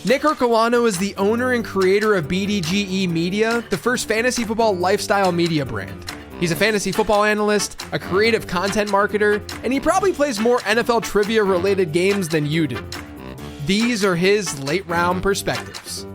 Nick Ercolano is the owner and creator of BDGE Media, the first fantasy football lifestyle media brand. He's a fantasy football analyst, a creative content marketer, and he probably plays more NFL trivia-related games than you do. These are his late-round perspectives.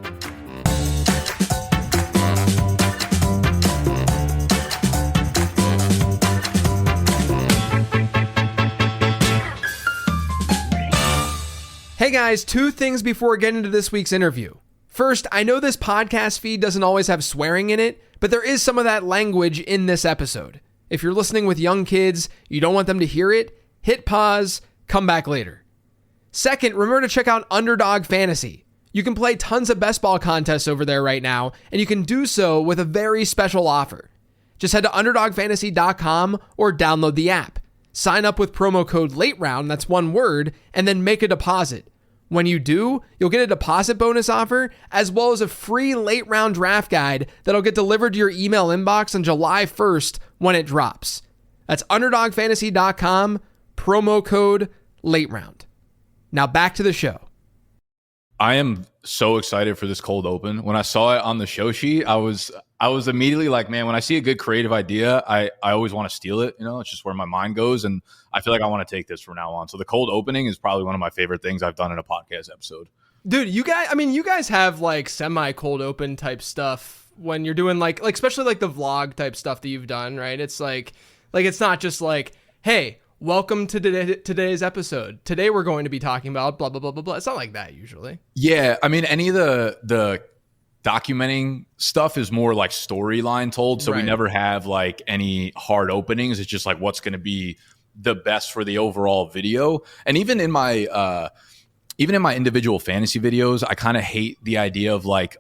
Hey guys, two things before getting into this week's interview. First, I know this podcast feed doesn't always have swearing in it, but there is some of that language in this episode. If you're listening with young kids, you don't want them to hear it, hit pause, come back later. Second, remember to check out Underdog Fantasy. You can play tons of best ball contests over there right now, and you can do so with a very special offer. Just head to underdogfantasy.com or download the app. Sign up with promo code LATEROUND, that's one word, and then make a deposit. When you do, you'll get a deposit bonus offer as well as a free late round draft guide that'll get delivered to your email inbox on July 1st when it drops. That's underdogfantasy.com, promo code late round. Now back to the show. I am so excited for this cold open. When I saw it on the show sheet, I was immediately like, man, when I see a good creative idea, I always want to steal it. You know, it's just where my mind goes. And I feel like I want to take this from now on. So the cold opening is probably one of my favorite things I've done in a podcast episode. Dude, you guys have like semi cold open type stuff when you're doing like especially like the vlog type stuff that you've done, right? It's like it's not just like, hey, welcome to today's episode. Today we're going to be talking about blah, blah, blah, blah, blah. It's not like that usually. Yeah. I mean, any of the documenting stuff is more like storyline told. So right. We never have like any hard openings. It's just like what's going to be the best for the overall video. And even in my individual fantasy videos, I kind of hate the idea of like,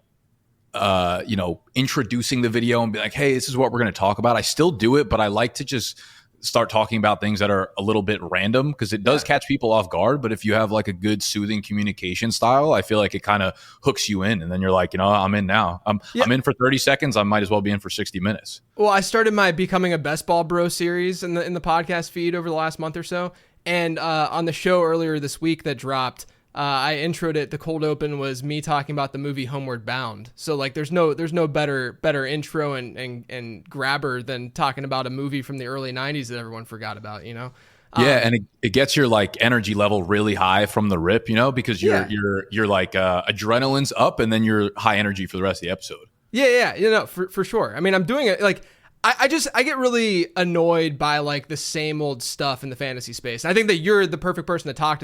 introducing the video and be like, hey, this is what we're going to talk about. I still do it, but I like to just start talking about things that are a little bit random because it does catch people off guard. But if you have like a good soothing communication style, I feel like it kind of hooks you in. And then you're like, I'm in now. I'm in for 30 seconds. I might as well be in for 60 minutes. Well, I started my Becoming a Best Ball Bro series in the podcast feed over the last month or so. And on the show earlier this week that dropped, I introed it. The cold open was me talking about the movie Homeward Bound. So like, there's no better intro and grabber than talking about a movie from the early 90s that everyone forgot about, you know? Yeah. And it gets your like energy level really high from the rip, you know, because you're like adrenaline's up and then you're high energy for the rest of the episode. Yeah. For sure. I mean, I'm doing it like, I get really annoyed by like the same old stuff in the fantasy space. And I think that you're the perfect person to talk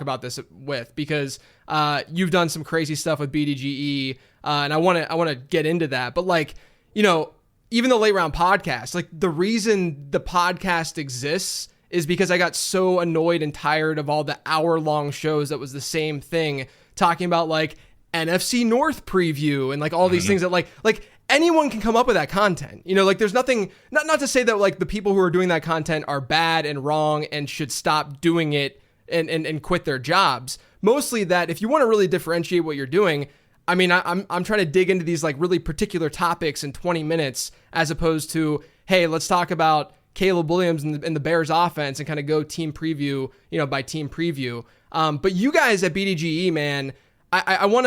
about this with because you've done some crazy stuff with BDGE, and I want to get into that. But like, even the late round podcast, like the reason the podcast exists is because I got so annoyed and tired of all the hour-long shows that was the same thing, talking about like NFC North preview and like all these things that like anyone can come up with that content. Like there's nothing, not to say that like the people who are doing that content are bad and wrong and should stop doing it and quit their jobs. Mostly that if you want to really differentiate what you're doing, I mean, I'm trying to dig into these like really particular topics in 20 minutes as opposed to, hey, let's talk about Caleb Williams and the Bears offense and kind of go team preview, by team preview. But you guys at BDGE, man, I want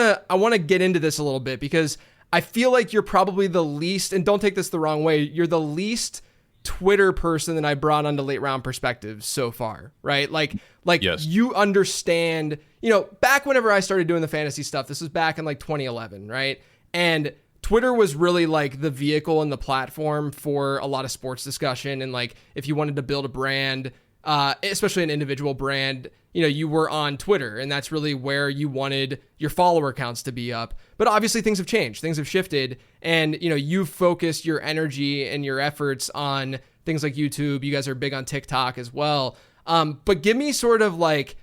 to get into this a little bit because I feel like you're probably the least, and don't take this the wrong way, you're the least Twitter person that I brought onto late round perspectives so far, right? Like yes. You understand, back whenever I started doing the fantasy stuff, this was back in like 2011, right? And Twitter was really like the vehicle and the platform for a lot of sports discussion. And like, if you wanted to build a brand, especially an individual brand, you were on Twitter and that's really where you wanted your follower counts to be up. But obviously things have changed, things have shifted, and you've focused your energy and your efforts on things like YouTube. You guys are big on TikTok as well. But give me sort of like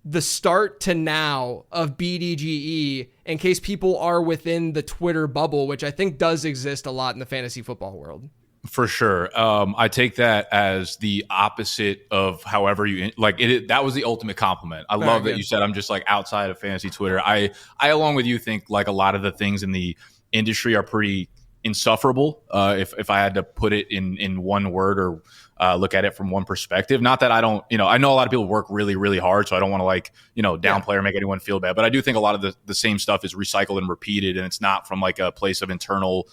the start to now of BDGE in case people are within the Twitter bubble, which I think does exist a lot in the fantasy football world. For sure. I take that as the opposite of however you like it. That was the ultimate compliment. I love that you said I'm just like outside of fantasy Twitter. I along with you think like a lot of the things in the industry are pretty insufferable. If I had to put it in one word or look at it from one perspective. Not that I don't, I know a lot of people work really, really hard, so I don't want to downplay or make anyone feel bad. But I do think a lot of the same stuff is recycled and repeated, and it's not from like a place of internal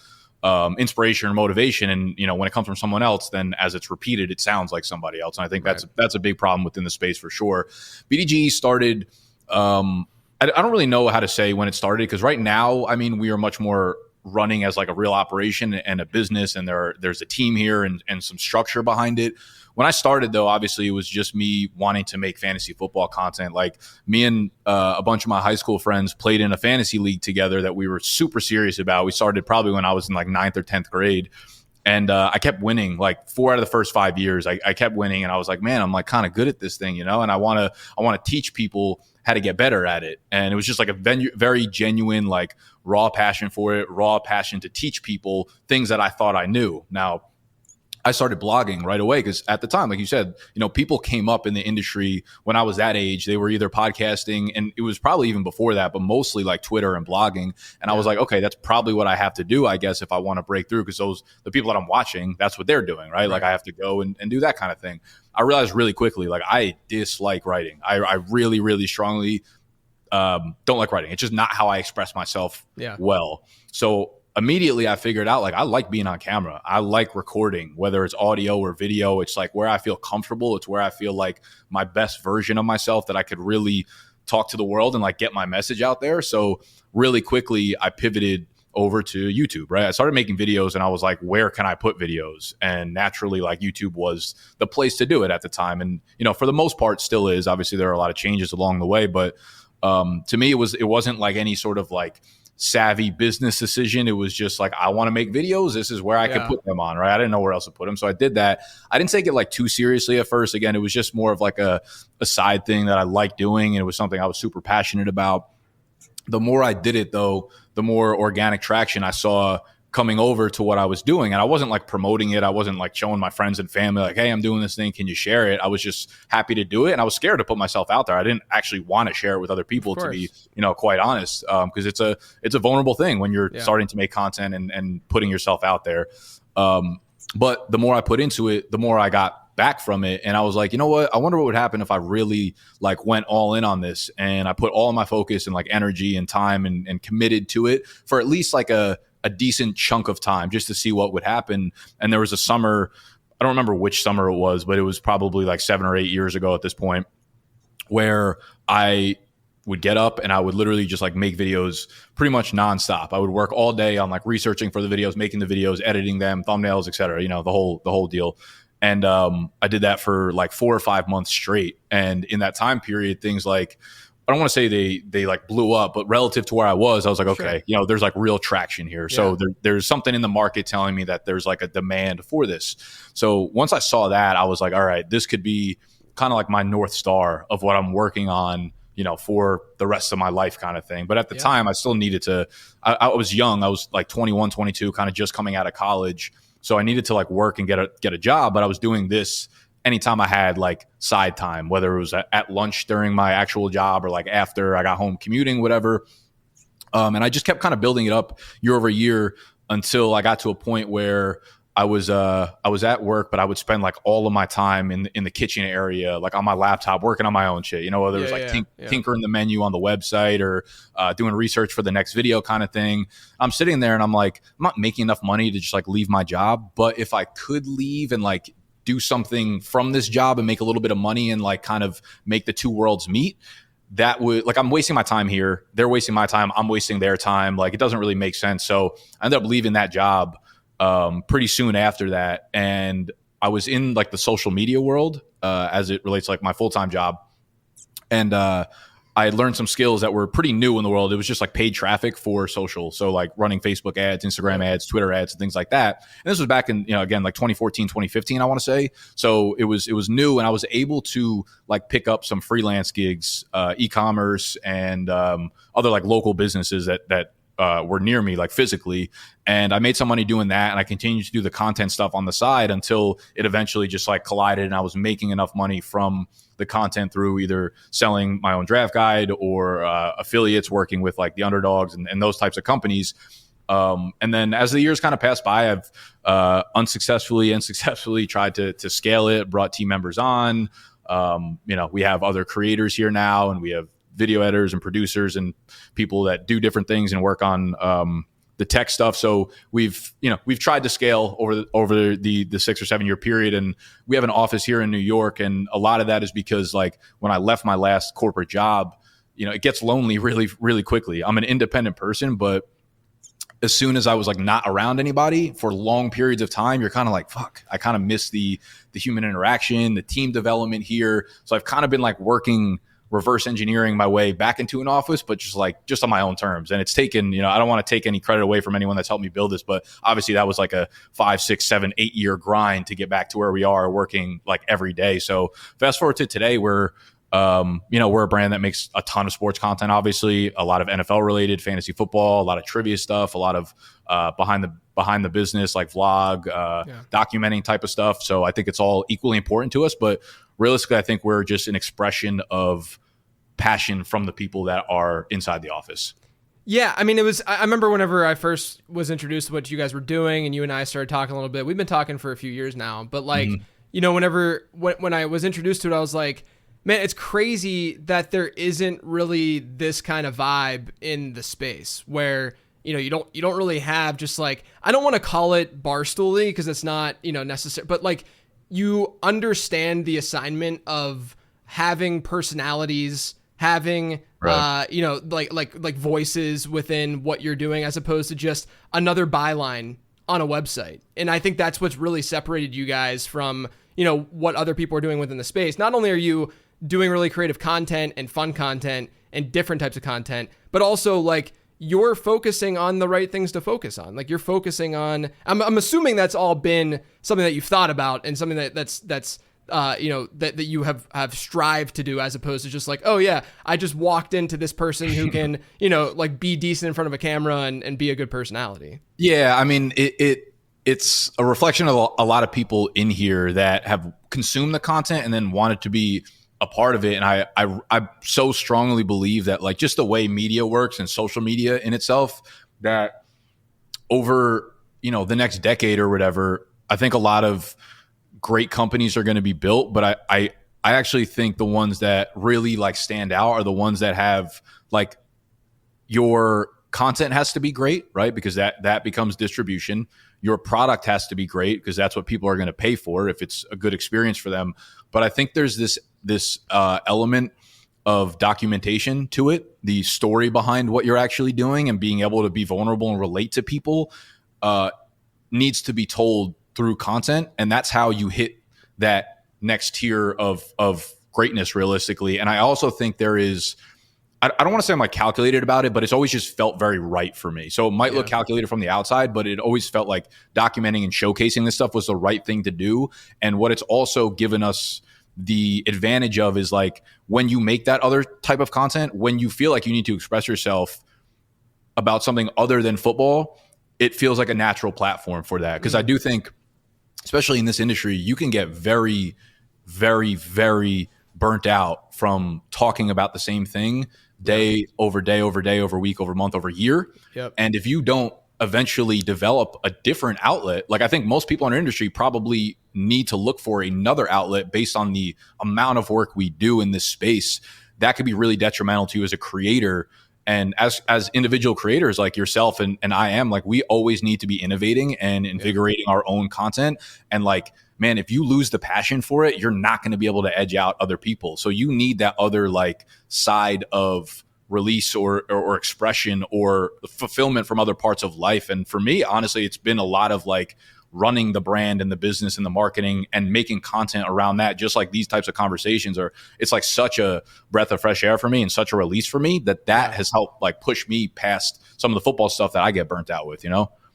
inspiration or motivation. And when it comes from someone else, then as it's repeated, it sounds like somebody else. And I think that's a big problem within the space for sure. BDG started. I don't really know how to say when it started, because right now, I mean, we are much more running as like a real operation and a business, and there's a team here and some structure behind it. When I started, though, obviously it was just me wanting to make fantasy football content. Like, me and a bunch of my high school friends played in a fantasy league together that we were super serious about. We started probably when I was in like 9th or 10th grade. And I kept winning like 4 out of the first 5 years. I kept winning, and I was like, man, I'm like kind of good at this thing, and I want to teach people how to get better at it. And it was just like a very genuine, like raw passion for it, raw passion to teach people things that I thought I knew. Now, I started blogging right away because at the time, like you said, people came up in the industry when I was that age. They were either podcasting, and it was probably even before that, but mostly like Twitter and blogging. And I was like, okay, that's probably what I have to do, I guess, if I want to break through, because the people that I'm watching, that's what they're doing, right? Like, I have to go and do that kind of thing. I realized really quickly, like, I dislike writing. I really, really strongly don't like writing. It's just not how I express myself well. So immediately I figured out, like, I like being on camera. I like recording, whether it's audio or video. It's like where I feel comfortable. It's where I feel like my best version of myself, that I could really talk to the world and like get my message out there. So really quickly I pivoted over to YouTube, right? I started making videos, and I was like, where can I put videos? And naturally, like, YouTube was the place to do it at the time. And, for the most part still is. Obviously there are a lot of changes along the way, but to me, it wasn't like any sort of like savvy business decision. It was just like, I want to make videos. This is where I could put them on, right? I didn't know where else to put them. So I did that. I didn't take it like too seriously at first. Again, it was just more of like a side thing that I liked doing. And it was something I was super passionate about. The more I did it, though, the more organic traction I saw coming over to what I was doing. And I wasn't like promoting it. I wasn't like showing my friends and family like, hey, I'm doing this thing, can you share it? I was just happy to do it. And I was scared to put myself out there. I didn't actually want to share it with other people, to be, quite honest, because it's a vulnerable thing when you're starting to make content and putting yourself out there. But the more I put into it, the more I got back from it. And I was like, you know what? I wonder what would happen if I really like went all in on this, and I put all of my focus and like energy and time and committed to it for at least like a decent chunk of time, just to see what would happen. And there was a summer, I don't remember which summer it was, but it was probably like 7 or 8 years ago at this point, where I would get up and I would literally just like make videos pretty much nonstop. I would work all day on like researching for the videos, making the videos, editing them, thumbnails, etc. The whole deal. And I did that for like 4 or 5 months straight. And in that time period, things like, I don't want to say they like blew up, but relative to where I was like, okay, there's like real traction here. Yeah. So there's something in the market telling me that there's like a demand for this. So once I saw that, I was like, all right, this could be kind of like my North Star of what I'm working on, for the rest of my life kind of thing. But at the time I still needed to, I was young. I was like 21, 22, kind of just coming out of college. So I needed to like work and get a job, but I was doing this anytime I had like side time, whether it was at lunch during my actual job or like after I got home commuting, whatever. And I just kept kind of building it up year over year until I got to a point where I was at work, but I would spend like all of my time in the kitchen area, like on my laptop, working on my own shit. Whether it was tinkering the menu on the website or doing research for the next video kind of thing. I'm sitting there and I'm like, I'm not making enough money to just like leave my job. But if I could leave and like do something from this job and make a little bit of money and like kind of make the two worlds meet, that would, like, I'm wasting my time here. They're wasting my time. I'm wasting their time. Like, it doesn't really make sense. So I ended up leaving that job pretty soon after that. And I was in like the social media world as it relates to like my full-time job. And I had learned some skills that were pretty new in the world. It was just like paid traffic for social. So like running Facebook ads, Instagram ads, Twitter ads, and things like that. And this was back in, again, like 2014, 2015, I want to say. So it was new, and I was able to like pick up some freelance gigs, e-commerce and other like local businesses that were near me, like physically. And I made some money doing that. And I continued to do the content stuff on the side until it eventually just like collided. And I was making enough money from the content through either selling my own draft guide or affiliates, working with like the underdogs and those types of companies, And then as the years kind of passed by, I've unsuccessfully and successfully tried to scale it, brought team members on. We have other creators here now, and we have video editors and producers and people that do different things and work on the tech stuff. So we've tried to scale over the 6 or 7 year period, and we have an office here in New York. And a lot of that is because like when I left my last corporate job, it gets lonely really, really quickly. I'm an independent person, but as soon as I was like not around anybody for long periods of time, you're kind of like, fuck, I kind of miss the human interaction, the team development here. So I've kind of been like working reverse engineering my way back into an office, but just on my own terms. And it's taken, I don't want to take any credit away from anyone that's helped me build this, but obviously that was like a 5, 6, 7, 8 year grind to get back to where we are working like every day. So fast forward to today, we're a brand that makes a ton of sports content, obviously a lot of NFL related, fantasy football, a lot of trivia stuff, a lot of behind the business, like vlog, documenting type of stuff. So I think it's all equally important to us, but realistically, I think we're just an expression of passion from the people that are inside the office. Yeah, I mean, I remember whenever I first was introduced to what you guys were doing and you and I started talking a little bit. We've been talking for a few years now, but like, when I was introduced to it, I was like, man, it's crazy that there isn't really this kind of vibe in the space where, you don't really have just like, I don't want to call it barstooly because it's not, necessary, but like you understand the assignment of having personalities, having, right. Like voices within what you're doing as opposed to just another byline on a website. And I think that's what's really separated you guys from, what other people are doing within the space. Not only are you doing really creative content and fun content and different types of content, but also like you're focusing on the right things to focus on. Like you're focusing on, I'm assuming that's all been something that you've thought about and something that's that you have strived to do as opposed to just like, oh yeah, I just walked into this person who can, like be decent in front of a camera and be a good personality. Yeah. I mean, it's a reflection of a lot of people in here that have consumed the content and then wanted to be a part of it. And I so strongly believe that like just the way media works and social media in itself, that over, the next decade or whatever, I think a lot of great companies are going to be built. But I actually think the ones that really like stand out are the ones that have like your content has to be great, right? Because that becomes distribution. Your product has to be great because that's what people are going to pay for if it's a good experience for them. But I think there's this element of documentation to it, the story behind what you're actually doing and being able to be vulnerable and relate to people needs to be told through content. And that's how you hit that next tier of greatness realistically. And I also think there is, I don't want to say I'm like calculated about it, but it's always just felt very right for me. So it might look calculated from the outside, but it always felt like documenting and showcasing this stuff was the right thing to do. And what it's also given us the advantage of is like when you make that other type of content, when you feel like you need to express yourself about something other than football, it feels like a natural platform for that. Because I do think, especially in this industry, you can get very, very, very burnt out from talking about the same thing day over day over day over week over month over year. Yep. And if you don't eventually develop a different outlet, like I think most people in our industry probably need to look for another outlet based on the amount of work we do in this space, that could be really detrimental to you as a creator. And as individual creators like yourself and I am, like we always need to be innovating and invigorating our own content. And like, man, if you lose the passion for it, you're not going to be able to edge out other people. So you need that other like side of release or expression or fulfillment from other parts of life. And for me, honestly, it's been a lot of like running the brand and the business and the marketing and making content around that, just like these types of conversations are. It's like such a breath of fresh air for me and such a release for me that has helped like push me past some of the football stuff that I get burnt out with,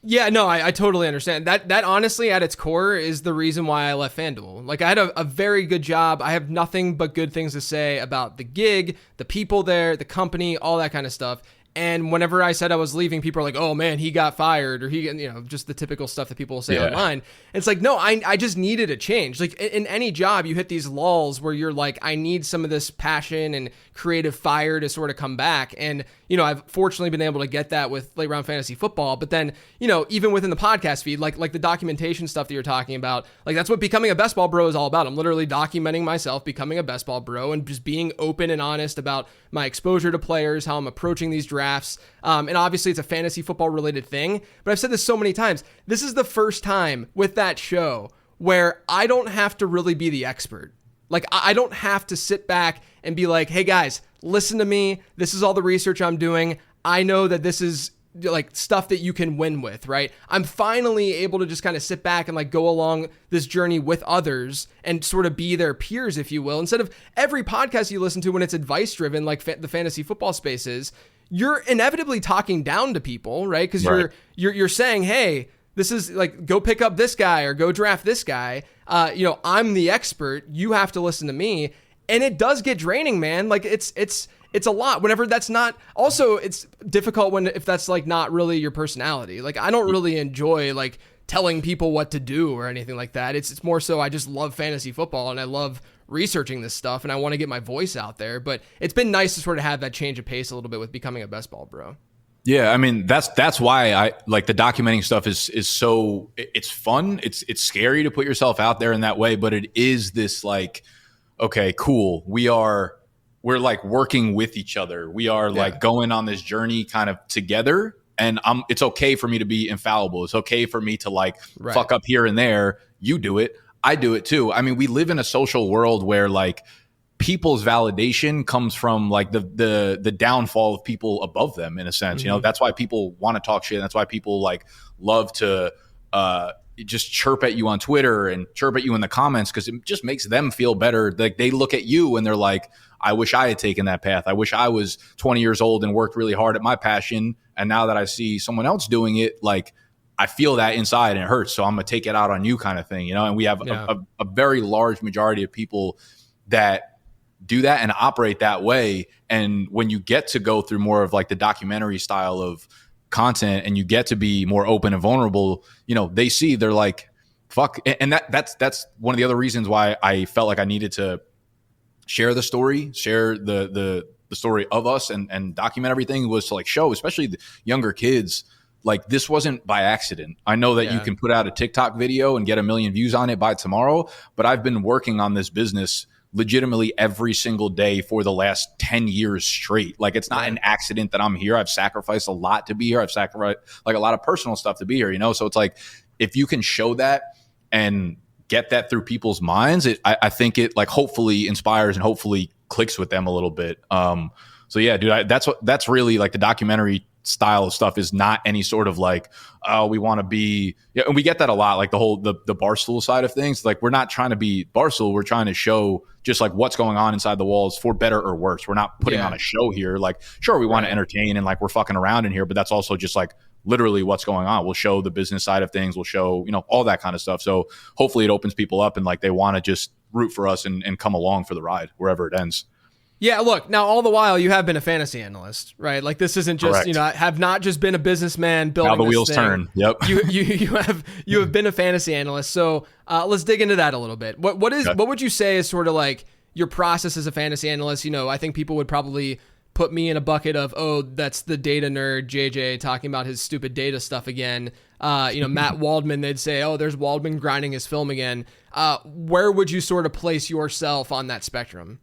Yeah, no, I totally understand. That honestly, at its core, is the reason why I left FanDuel. Like, I had a very good job. I have nothing but good things to say about the gig, the people there, the company, all that kind of stuff. And whenever I said I was leaving, people are like, oh man, he got fired, or he, just the typical stuff that people say online. It's like, no, I just needed a change. Like in any job, you hit these lulls where you're like, I need some of this passion and creative fire to sort of come back. And, I've fortunately been able to get that with late round fantasy football. But then, even within the podcast feed, like the documentation stuff that you're talking about, like that's what becoming a best ball bro is all about. I'm literally documenting myself becoming a best ball bro and just being open and honest about my exposure to players, how I'm approaching these drafts. And obviously it's a fantasy football related thing, but I've said this so many times. This is the first time with that show where I don't have to really be the expert. Like I don't have to sit back and be like, hey guys, listen to me. This is all the research I'm doing. I know that this is like stuff that you can win with, right? I'm finally able to just kind of sit back and like go along this journey with others and sort of be their peers, if you will. Instead of every podcast you listen to when it's advice driven, like the fantasy football space is, you're inevitably talking down to people, right? Because you're saying, hey, this is like, go pick up this guy or go draft this guy. I'm the expert. You have to listen to me. And it does get draining, man. Like it's a lot whenever that's not, also it's difficult if that's like not really your personality. Like I don't really enjoy like telling people what to do or anything like that. It's more so I just love fantasy football and I love researching this stuff and I want to get my voice out there. But it's been nice to sort of have that change of pace a little bit with becoming a best ball bro. Yeah, I mean that's why I like the documenting stuff is so it's fun. It's scary to put yourself out there in that way, but it is this like, okay, cool. We're like working with each other. We are like going on this journey kind of together. And it's okay for me to be infallible. It's okay for me to like fuck up here and there. You do it. I do it too. I mean, we live in a social world where like people's validation comes from like the downfall of people above them in a sense. Mm-hmm. That's why people want to talk shit. That's why people like love to just chirp at you on Twitter and chirp at you in the comments because it just makes them feel better. Like they look at you and they're like, I wish I had taken that path. I wish I was 20 years old and worked really hard at my passion. And now that I see someone else doing it, like I feel that inside and it hurts. So I'm going to take it out on you kind of thing, And we have a very large majority of people that do that and operate that way. And when you get to go through more of like the documentary style of content and you get to be more open and vulnerable, they see, they're like, fuck. And that's one of the other reasons why I felt like I needed to share the story, share the story of us and document everything, was to like show, especially the younger kids, like this wasn't by accident. I know that you can put out a TikTok video and get 1 million views on it by tomorrow, but I've been working on this business legitimately every single day for the last 10 years straight. Like it's not an accident that I'm here. I've sacrificed a lot to be here. I've sacrificed like a lot of personal stuff to be here, So it's like, if you can show that and get that through people's minds, I think it like hopefully inspires and hopefully clicks with them a little bit. So yeah, dude, that's really like the documentary style of stuff is not any sort of like, oh, we want to be, and we get that a lot, like the whole, the Barstool side of things. Like we're not trying to be Barstool. We're trying to show just like what's going on inside the walls for better or worse. We're not putting on a show here. Like, sure, we want to entertain and like we're fucking around in here, but that's also just like literally what's going on. We'll show the business side of things. We'll show, all that kind of stuff. So hopefully it opens people up and like they want to just root for us and come along for the ride wherever it ends. Yeah, look, now all the while you have been a fantasy analyst, right? Like this isn't just, have not just been a businessman building. Now the wheels turn. Yep. You have been a fantasy analyst. So let's dig into that a little bit. What would you say is sort of like your process as a fantasy analyst? I think people would probably put me in a bucket of, oh, that's the data nerd JJ talking about his stupid data stuff again. Matt Waldman, they'd say, oh, there's Waldman grinding his film again. Where would you sort of place yourself on that spectrum?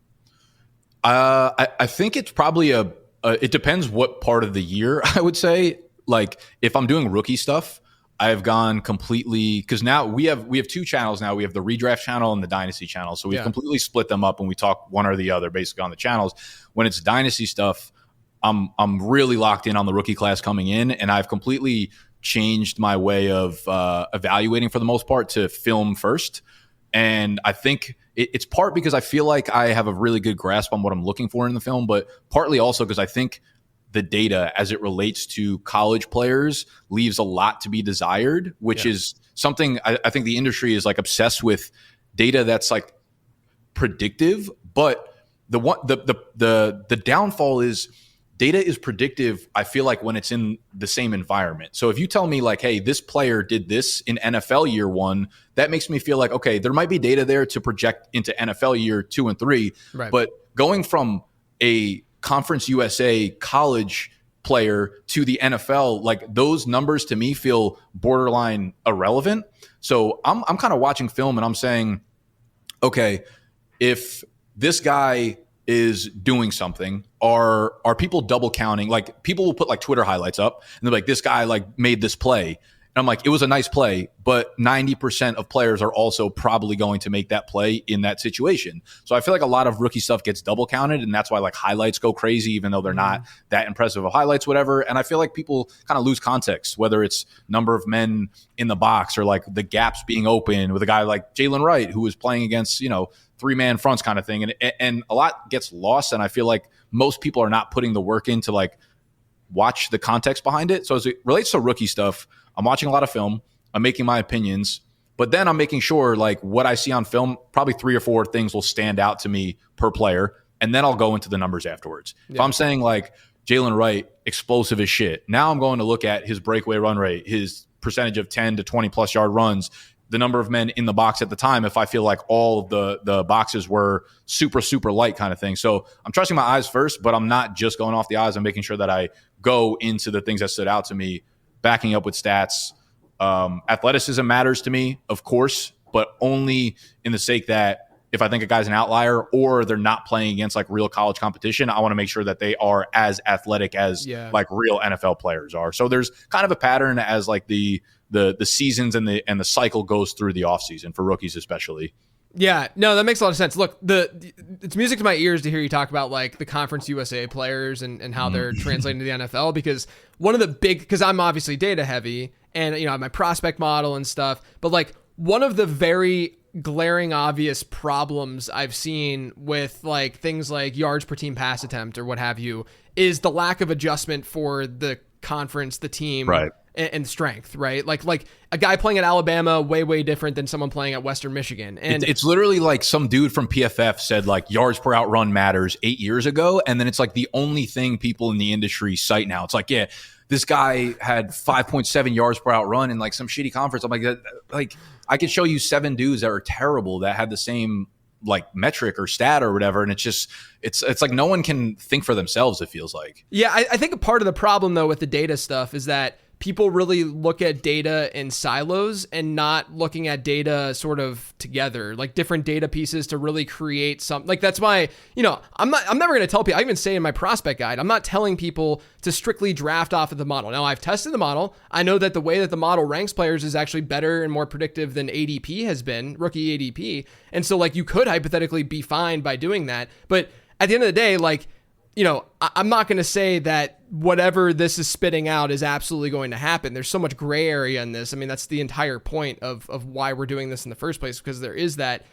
I think it's probably it depends what part of the year. I would say, like if I'm doing rookie stuff, I've gone completely, because now we have 2 channels now. We have the redraft channel and the dynasty channel. So we've completely split them up and we talk one or the other basically on the channels. When it's dynasty stuff, I'm really locked in on the rookie class coming in, and I've completely changed my way of evaluating for the most part to film first. And I think it's part because I feel like I have a really good grasp on what I'm looking for in the film, but partly also because I think the data as it relates to college players leaves a lot to be desired, which is something I think the industry is like obsessed with data that's like predictive. But the downfall is data is predictive, I feel like, when it's in the same environment. So if you tell me like, hey, this player did this in NFL year 1, that makes me feel like, okay, there might be data there to project into NFL year 2 and 3. Right. But going from a Conference USA college player to the NFL, like those numbers to me feel borderline irrelevant. So I'm kind of watching film and I'm saying, okay, if this guy is doing something, are people double counting? Like people will put like Twitter highlights up and they're like, this guy like made this play. And I'm like, it was a nice play, but 90% of players are also probably going to make that play in that situation. So I feel like a lot of rookie stuff gets double counted, and that's why like highlights go crazy, even though they're not that impressive of highlights, whatever. And I feel like people kind of lose context, whether it's number of men in the box or like the gaps being open with a guy like Jalen Wright, who was playing against, 3-man fronts kind of thing. And a lot gets lost. And I feel like most people are not putting the work in to like watch the context behind it. So as it relates to rookie stuff, I'm watching a lot of film. I'm making my opinions, but then I'm making sure like what I see on film, probably 3 or 4 things will stand out to me per player. And then I'll go into the numbers afterwards. Yeah. If I'm saying like Jalen Wright, explosive as shit, now I'm going to look at his breakaway run rate, his percentage of 10 to 20 plus yard runs, the number of men in the box at the time, if I feel like all of the boxes were super, super light kind of thing. So I'm trusting my eyes first, but I'm not just going off the eyes. I'm making sure that I go into the things that stood out to me, backing up with stats. Athleticism matters to me, of course, but only in the sake that if I think a guy's an outlier or they're not playing against like real college competition, I want to make sure that they are as athletic as like real NFL players are. So there's kind of a pattern as like the seasons and the cycle goes through the offseason for rookies especially. Yeah, no, that makes a lot of sense. Look, it's music to my ears to hear you talk about like the Conference USA players and how they're translating to the NFL, because one of the because I'm obviously data heavy and I have my prospect model and stuff, but like one of the very glaring obvious problems I've seen with like things like yards per team pass attempt or what have you is the lack of adjustment for the conference, the team, right, and strength, right? Like a guy playing at Alabama, way different than someone playing at Western Michigan. And it's literally like some dude from PFF said like yards per out run matters 8 years ago. And then it's like the only thing people in the industry cite now. It's like, yeah, this guy had 5.7 yards per out run in like some shitty conference. I'm like, I could show you 7 dudes that are terrible that had the same like metric or stat or whatever. And it's just, it's like no one can think for themselves, it feels like. Yeah, I think a part of the problem though with the data stuff is that people really look at data in silos and not looking at data sort of together, like different data pieces to really create something. Like that's why, I'm never going to tell people, I even say in my prospect guide, I'm not telling people to strictly draft off of the model. Now I've tested the model. I know that the way that the model ranks players is actually better and more predictive than ADP has been, rookie ADP. And so like you could hypothetically be fine by doing that. But at the end of the day, like, I'm not going to say that whatever this is spitting out is absolutely going to happen. There's so much gray area in this. I mean, that's the entire point of why we're doing this in the first place, because there is that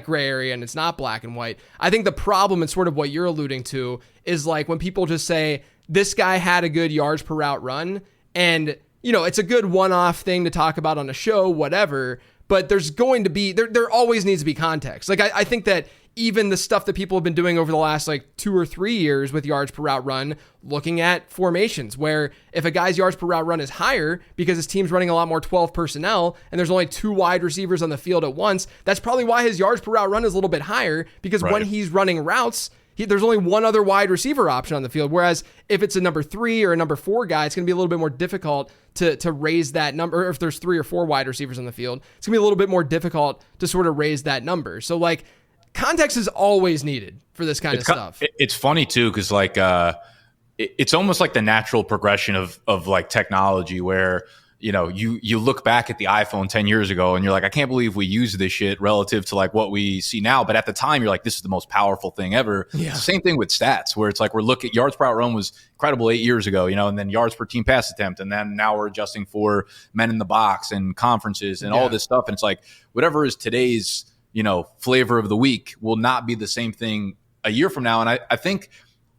gray area and it's not black and white. I think the problem and sort of what you're alluding to is like when people just say this guy had a good yards per route run and, it's a good one-off thing to talk about on a show, whatever, but there's going to be, there always needs to be context. Like I think that even the stuff that people have been doing over the last like 2 or 3 years with yards per route run, looking at formations where if a guy's yards per route run is higher because his team's running a lot more 12 personnel and there's only 2 wide receivers on the field at once, that's probably why his yards per route run is a little bit higher, because when he's running routes, there's only one other wide receiver option on the field. Whereas if it's a number 3 or a number 4 guy, it's going to be a little bit more difficult to raise that number. Or if there's 3 or 4 wide receivers on the field, it's going to be a little bit more difficult to sort of raise that number. So like, context is always needed for this kind of stuff. It's funny too, because like it's almost like the natural progression of like technology, where you look back at the iPhone 10 years ago and you're like, I can't believe we use this shit relative to like what we see now. But at the time, you're like, this is the most powerful thing ever. Yeah. It's the same thing with stats, where it's like we're looking, yards per out run was incredible 8 years ago, and then yards per team pass attempt, and then now we're adjusting for men in the box and conferences and all this stuff. And it's like whatever is today's flavor of the week will not be the same thing a year from now. And I think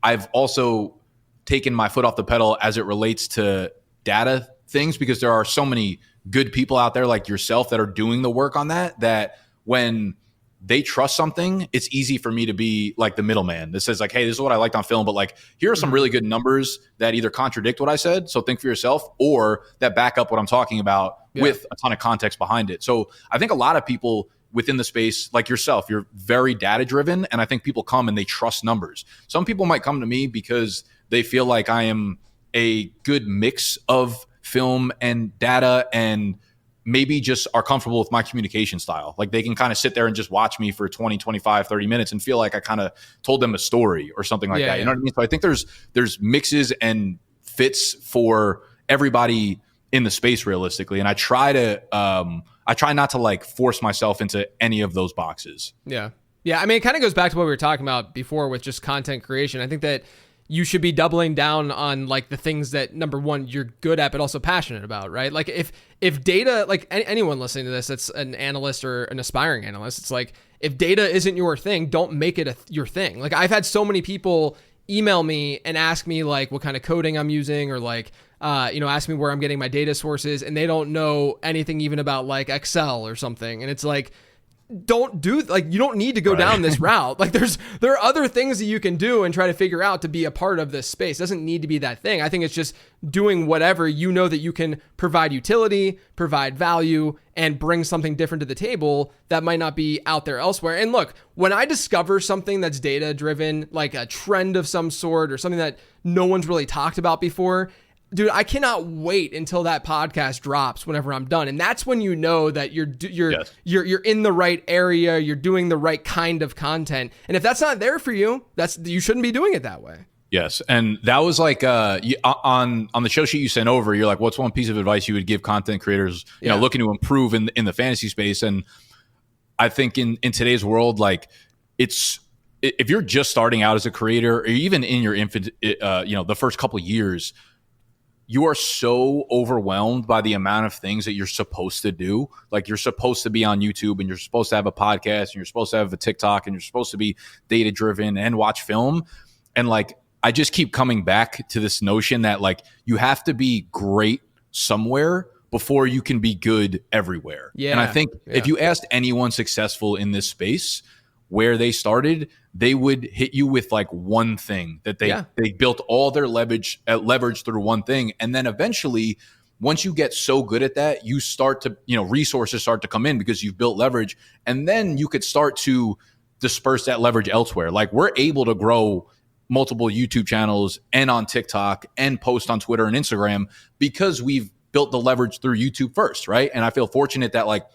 I've also taken my foot off the pedal as it relates to data things, because there are so many good people out there like yourself that are doing the work on that when they trust something, it's easy for me to be like the middleman that says like, hey, this is what I liked on film, but like, here are some really good numbers that either contradict what I said, so think for yourself, or that back up what I'm talking about with a ton of context behind it. So I think a lot of people within the space, like yourself, you're very data driven, and I think people come and they trust numbers. Some people might come to me because they feel like I am a good mix of film and data, and maybe just are comfortable with my communication style. Like they can kind of sit there and just watch me for 20, 25, 30 minutes and feel like I kind of told them a story or something like that. You know what I mean? So I think there's mixes and fits for everybody in the space realistically. And I try not to like force myself into any of those boxes. Yeah. Yeah. I mean, it kind of goes back to what we were talking about before with just content creation. I think that you should be doubling down on like the things that, number one, you're good at, but also passionate about, right? Like if data, like anyone listening to this, that's an analyst or an aspiring analyst, it's like, if data isn't your thing, don't make it your thing. Like I've had so many people email me and ask me like what kind of coding I'm using, or like, ask me where I'm getting my data sources, and they don't know anything even about like Excel or something. And it's like, you don't need to go down this route. Like there are other things that you can do and try to figure out to be a part of this space. It doesn't need to be that thing. I think it's just doing whatever you know that you can provide utility, provide value, and bring something different to the table that might not be out there elsewhere. And look, when I discover something that's data driven, like a trend of some sort or something that no one's really talked about before, dude, I cannot wait until that podcast drops whenever I'm done. And that's when you know that you're in the right area, you're doing the right kind of content. And if that's not there for you, you shouldn't be doing it that way. Yes. And that was like on the show sheet you sent over, you're like, what's one piece of advice you would give content creators, you know, looking to improve in the fantasy space? And I think in today's world, like if you're just starting out as a creator, or even in your the first couple of years, you are so overwhelmed by the amount of things that you're supposed to do. Like you're supposed to be on YouTube, and you're supposed to have a podcast, and you're supposed to have a TikTok, and you're supposed to be data driven and watch film. And like, I just keep coming back to this notion that like you have to be great somewhere before you can be good everywhere. Yeah. And I think if you asked anyone successful in this space where they started, they would hit you with like one thing that they built all their leverage through one thing. And then eventually, once you get so good at that, you start to, resources start to come in because you've built leverage. And then you could start to disperse that leverage elsewhere. Like we're able to grow multiple YouTube channels and on TikTok and post on Twitter and Instagram because we've built the leverage through YouTube first, right? And I feel fortunate that like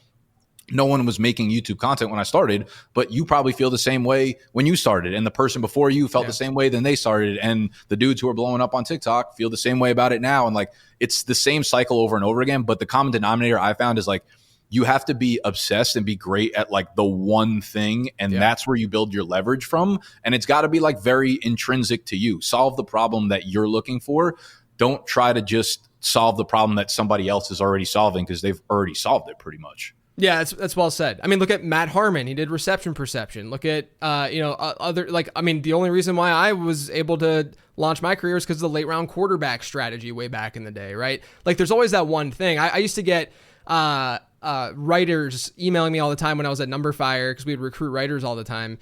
no one was making YouTube content when I started, but you probably feel the same way when you started, and the person before you felt the same way then they started, and the dudes who are blowing up on TikTok feel the same way about it now. And like, it's the same cycle over and over again. But the common denominator I found is like, you have to be obsessed and be great at like the one thing. And that's where you build your leverage from. And it's got to be like very intrinsic to you. Solve the problem that you're looking for. Don't try to just solve the problem that somebody else is already solving, because they've already solved it pretty much. Yeah, that's well said. I mean, look at Matt Harmon. He did reception perception. Look at, other, like, I mean, the only reason why I was able to launch my career is because of the late round quarterback strategy way back in the day, right? Like, there's always that one thing. I used to get writers emailing me all the time when I was at Number Fire, because we'd recruit writers all the time.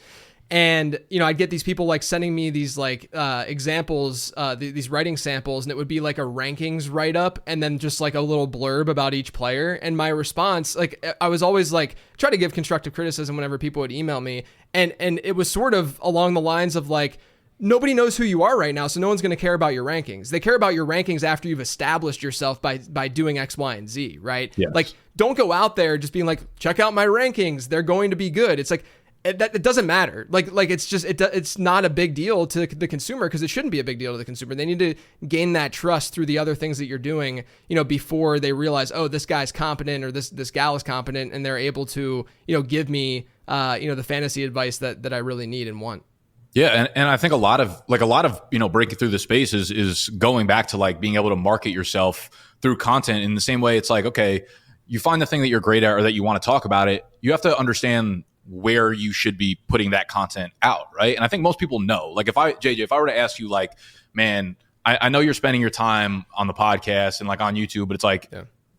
And, I'd get these people like sending me these like examples, these writing samples, and it would be like a rankings write up and then just like a little blurb about each player. And my response, like, I was always like, try to give constructive criticism whenever people would email me. And it was sort of along the lines of like, nobody knows who you are right now, so no one's going to care about your rankings. They care about your rankings after you've established yourself by doing X, Y, and Z, right? Yes. Like, don't go out there just being like, check out my rankings, they're going to be good. It's like, it doesn't matter. Like it's just, it's not a big deal to the consumer, because it shouldn't be a big deal to the consumer. They need to gain that trust through the other things that you're doing, before they realize, oh, this guy's competent or this gal is competent, and they're able to, give me, the fantasy advice that I really need and want. Yeah, and I think a lot of breaking through the space is going back to like being able to market yourself through content in the same way. It's like, okay, you find the thing that you're great at or that you want to talk about it. You have to understand where you should be putting that content out, right? And I think most people know. Like if I were to ask you like, man, I know you're spending your time on the podcast and like on YouTube, but it's like,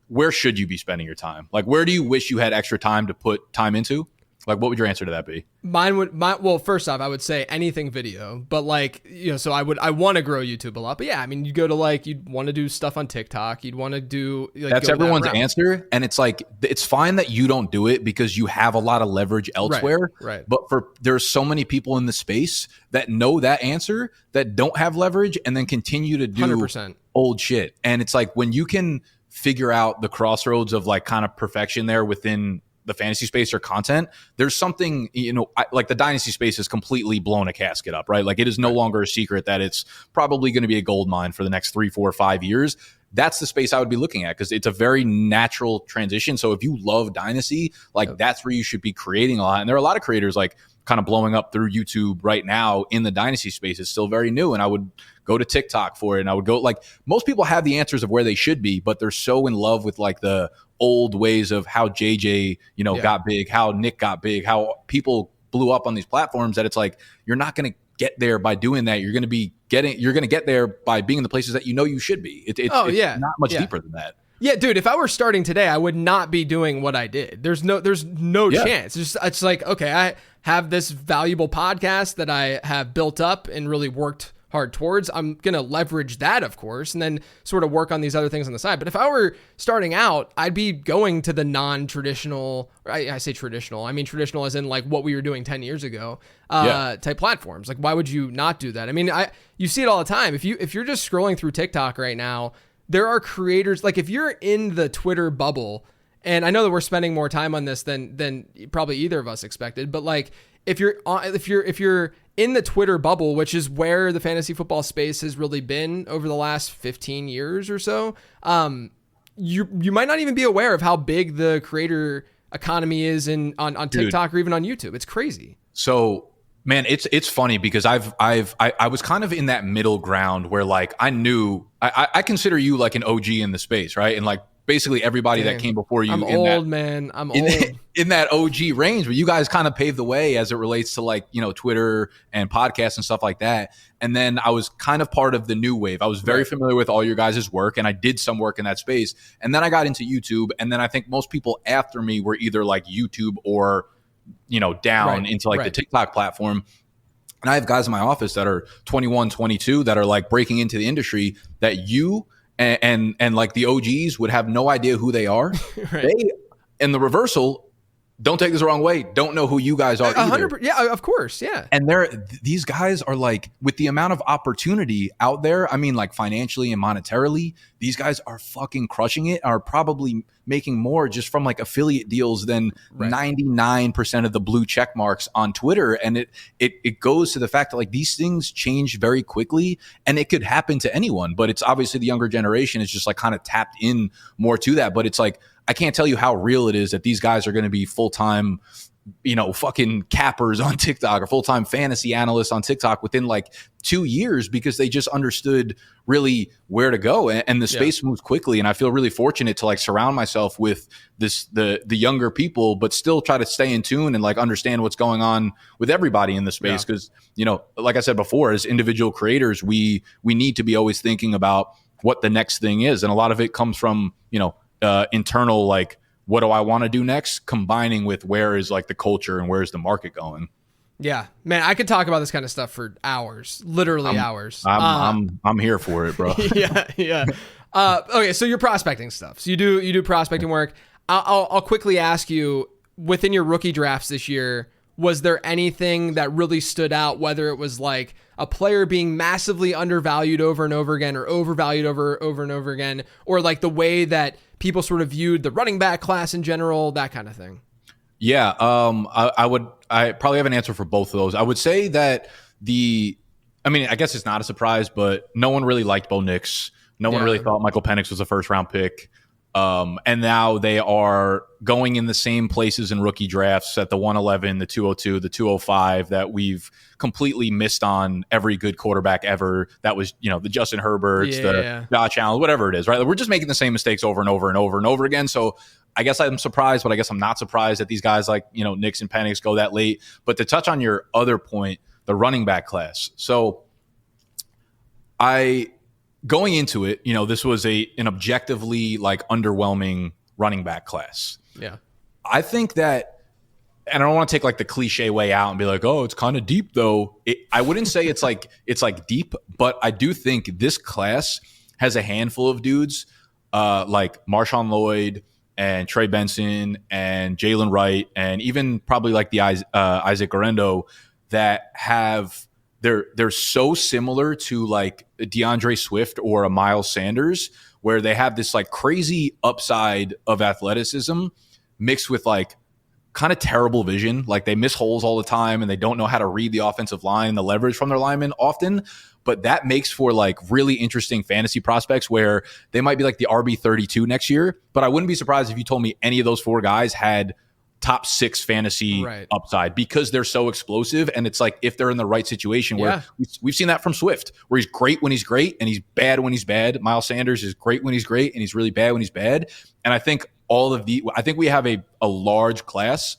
where should you be spending your time? Like, where do you wish you had extra time to put time into? Like, what would your answer to that be? Well, first off, I would say anything video, but like, so I want to grow YouTube a lot, but yeah, I mean, you go to like, you'd want to do stuff on TikTok. You'd want to do like, that's everyone's answer. And it's like, it's fine that you don't do it because you have a lot of leverage elsewhere. Right. But there's so many people in the space that know that answer that don't have leverage and then continue to do 100%. Old shit. And it's like, when you can figure out the crossroads of like kind of perfection there within the fantasy space or content, there's something, like the dynasty space has completely blown a casket up, right? Like, it is no longer a secret that it's probably going to be a gold mine for the next 3, 4, 5 years. That's the space I would be looking at because it's a very natural transition. So if you love dynasty, like that's where you should be creating a lot. And there are a lot of creators like kind of blowing up through YouTube right now in the dynasty space. It's still very new. And I would go to TikTok for it. And I would go, like, most people have the answers of where they should be, but they're so in love with like the old ways of how JJ, got big, how Nick got big, how people blew up on these platforms that it's like, you're not going to get there by doing that. You're going to get there by being in the places that you should be. It's not much deeper than that. Yeah, dude, if I were starting today, I would not be doing what I did. There's no chance. It's like, okay, I have this valuable podcast that I have built up and really worked hard towards. I'm going to leverage that, of course, and then sort of work on these other things on the side. But if I were starting out, I'd be going to the non-traditional, I say traditional, I mean traditional as in like what we were doing 10 years ago, type platforms. Like, why would you not do that? I mean, you see it all the time. If you're just scrolling through TikTok right now, there are creators, like if you're in the Twitter bubble, and I know that we're spending more time on this than probably either of us expected, but like if you're in the Twitter bubble, which is where the fantasy football space has really been over the last 15 years or so, you might not even be aware of how big the creator economy is on TikTok or even on YouTube. It's crazy. So, man, it's funny because I was kind of in that middle ground where like I consider you like an OG in the space, right? And like basically everybody that came before you. I'm old. In that OG range, but you guys kind of paved the way as it relates to like, Twitter and podcasts and stuff like that. And then I was kind of part of the new wave. I was very familiar with all your guys' work and I did some work in that space. And then I got into YouTube. And then I think most people after me were either like YouTube or, down into like the TikTok platform. And I have guys in my office that are 21, 22 that are like breaking into the industry that you and like the OGs would have no idea who they are. They, in the reversal, don't take this the wrong way, don't know who you guys are either. 100%, yeah, of course, yeah. And these guys are like, with the amount of opportunity out there, I mean, like financially and monetarily, these guys are fucking crushing it, are probably making more just from like affiliate deals than 99% of the blue check marks on Twitter. And it goes to the fact that like these things change very quickly and it could happen to anyone, but it's obviously the younger generation is just like kind of tapped in more to that. But it's like, I can't tell you how real it is that these guys are going to be full-time, fucking cappers on TikTok or full-time fantasy analysts on TikTok within like 2 years because they just understood really where to go. And the space moves quickly. And I feel really fortunate to like surround myself with the younger people, but still try to stay in tune and like understand what's going on with everybody in the space. Cause like I said before, as individual creators, we need to be always thinking about what the next thing is. And a lot of it comes from, internal, like, what do I want to do next? Combining with where is like the culture and where is the market going? Yeah, man, I could talk about this kind of stuff for hours, literally hours. I'm here for it, bro. Yeah. Okay, so you're prospecting stuff. So you do prospecting work. I'll quickly ask you, within your rookie drafts this year, was there anything that really stood out, whether it was like a player being massively undervalued over and over again or overvalued over and over again, or like the way that people sort of viewed the running back class in general, that kind of thing? Yeah, I probably have an answer for both of those. I would say that I guess it's not a surprise, but no one really liked Bo Nix. No one really thought Michael Penix was a first round pick. And now they are going in the same places in rookie drafts at the 111, the 202, the 205 that we've completely missed on every good quarterback ever. That was, the Justin Herberts, the Josh Allen, whatever it is, right? We're just making the same mistakes over and over and over and over again. So I guess I'm surprised, but I guess I'm not surprised that these guys like, Nix and Penix go that late. But to touch on your other point, the running back class. So going into it, this was an objectively like underwhelming running back class. Yeah. I think that and I don't want to take like the cliche way out and be like, oh, it's kind of deep though. I wouldn't say it's like deep, but I do think this class has a handful of dudes like Marshawn Lloyd and Trey Benson and Jalen Wright and even probably like the Isaac Garendo that have they're so similar to like DeAndre Swift or a Miles Sanders, where they have this like crazy upside of athleticism mixed with like kind of terrible vision. Like they miss holes all the time and they don't know how to read the offensive line and the leverage from their linemen often. But that makes for like really interesting fantasy prospects where they might be like the RB32 next year. But I wouldn't be surprised if you told me any of those four guys had top 6 fantasy upside because they're so explosive. And it's like if they're in the right situation where we've seen that from Swift, where he's great when he's great and he's bad when he's bad. Miles Sanders is great when he's great and he's really bad when he's bad. And I think I think we have a large class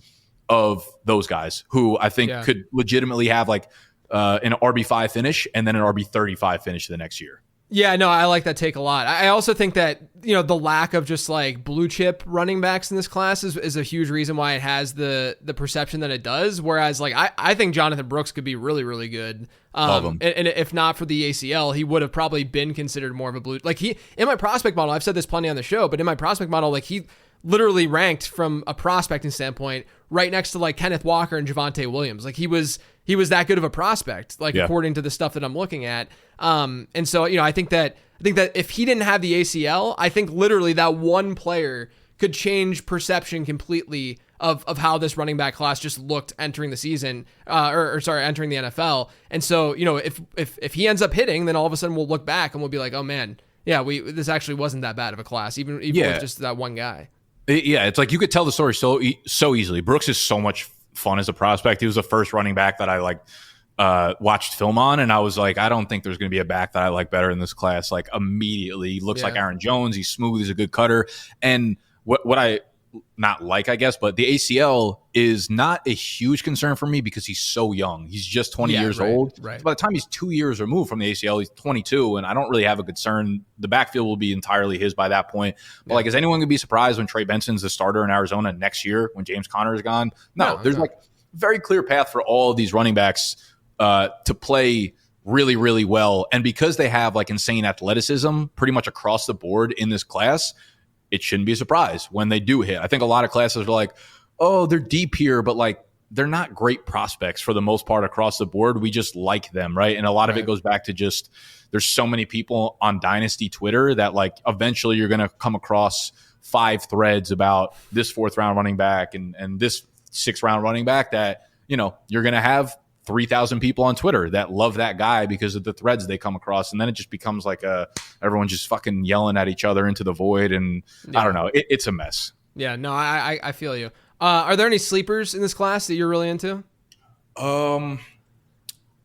of those guys who I think could legitimately have like an RB5 finish and then an RB35 finish the next year. Yeah, no, I like that take a lot. I also think that, the lack of just like blue chip running backs in this class is a huge reason why it has the perception that it does. Whereas like, I think Jonathan Brooks could be really, really good. And if not for the ACL, he would have probably been considered more of a blue, like in my prospect model, I've said this plenty on the show, but in my prospect model, like he literally ranked from a prospecting standpoint right next to like Kenneth Walker and Javonte Williams. Like he was that good of a prospect, like according to the stuff that I'm looking at. And so, I think that if he didn't have the ACL, I think literally that one player could change perception completely of how this running back class just looked entering the season, entering the NFL. And so, if he ends up hitting, then all of a sudden we'll look back and we'll be like, oh man, yeah, this actually wasn't that bad of a class, even with just that one guy. Yeah, it's like you could tell the story so easily. Brooks is so much fun as a prospect. He was the first running back that I watched film on, and I was like, I don't think there's going to be a back that I like better in this class. Like immediately, he looks like Aaron Jones. He's smooth. He's a good cutter. And what I not like, I guess, but the ACL is not a huge concern for me because he's so young. He's just 20 years old. Right. So by the time he's 2 years removed from the ACL, he's 22, and I don't really have a concern. The backfield will be entirely his by that point. But like, is anyone going to be surprised when Trey Benson's the starter in Arizona next year when James Conner is gone? No, there's like very clear path for all of these running backs to play really, really well. And because they have like insane athleticism pretty much across the board in this class, it shouldn't be a surprise when they do hit. I think a lot of classes are like, oh, they're deep here, but like they're not great prospects for the most part across the board. We just like them, right? And a lot of it goes back to just there's so many people on Dynasty Twitter that like eventually you're going to come across 5 threads about this 4th round running back and this 6th round running back that, you're going to have 3,000 people on Twitter that love that guy because of the threads they come across. And then it just becomes like everyone just fucking yelling at each other into the void. And I don't know, it's a mess. Yeah, no, I feel you. Are there any sleepers in this class that you're really into? I'm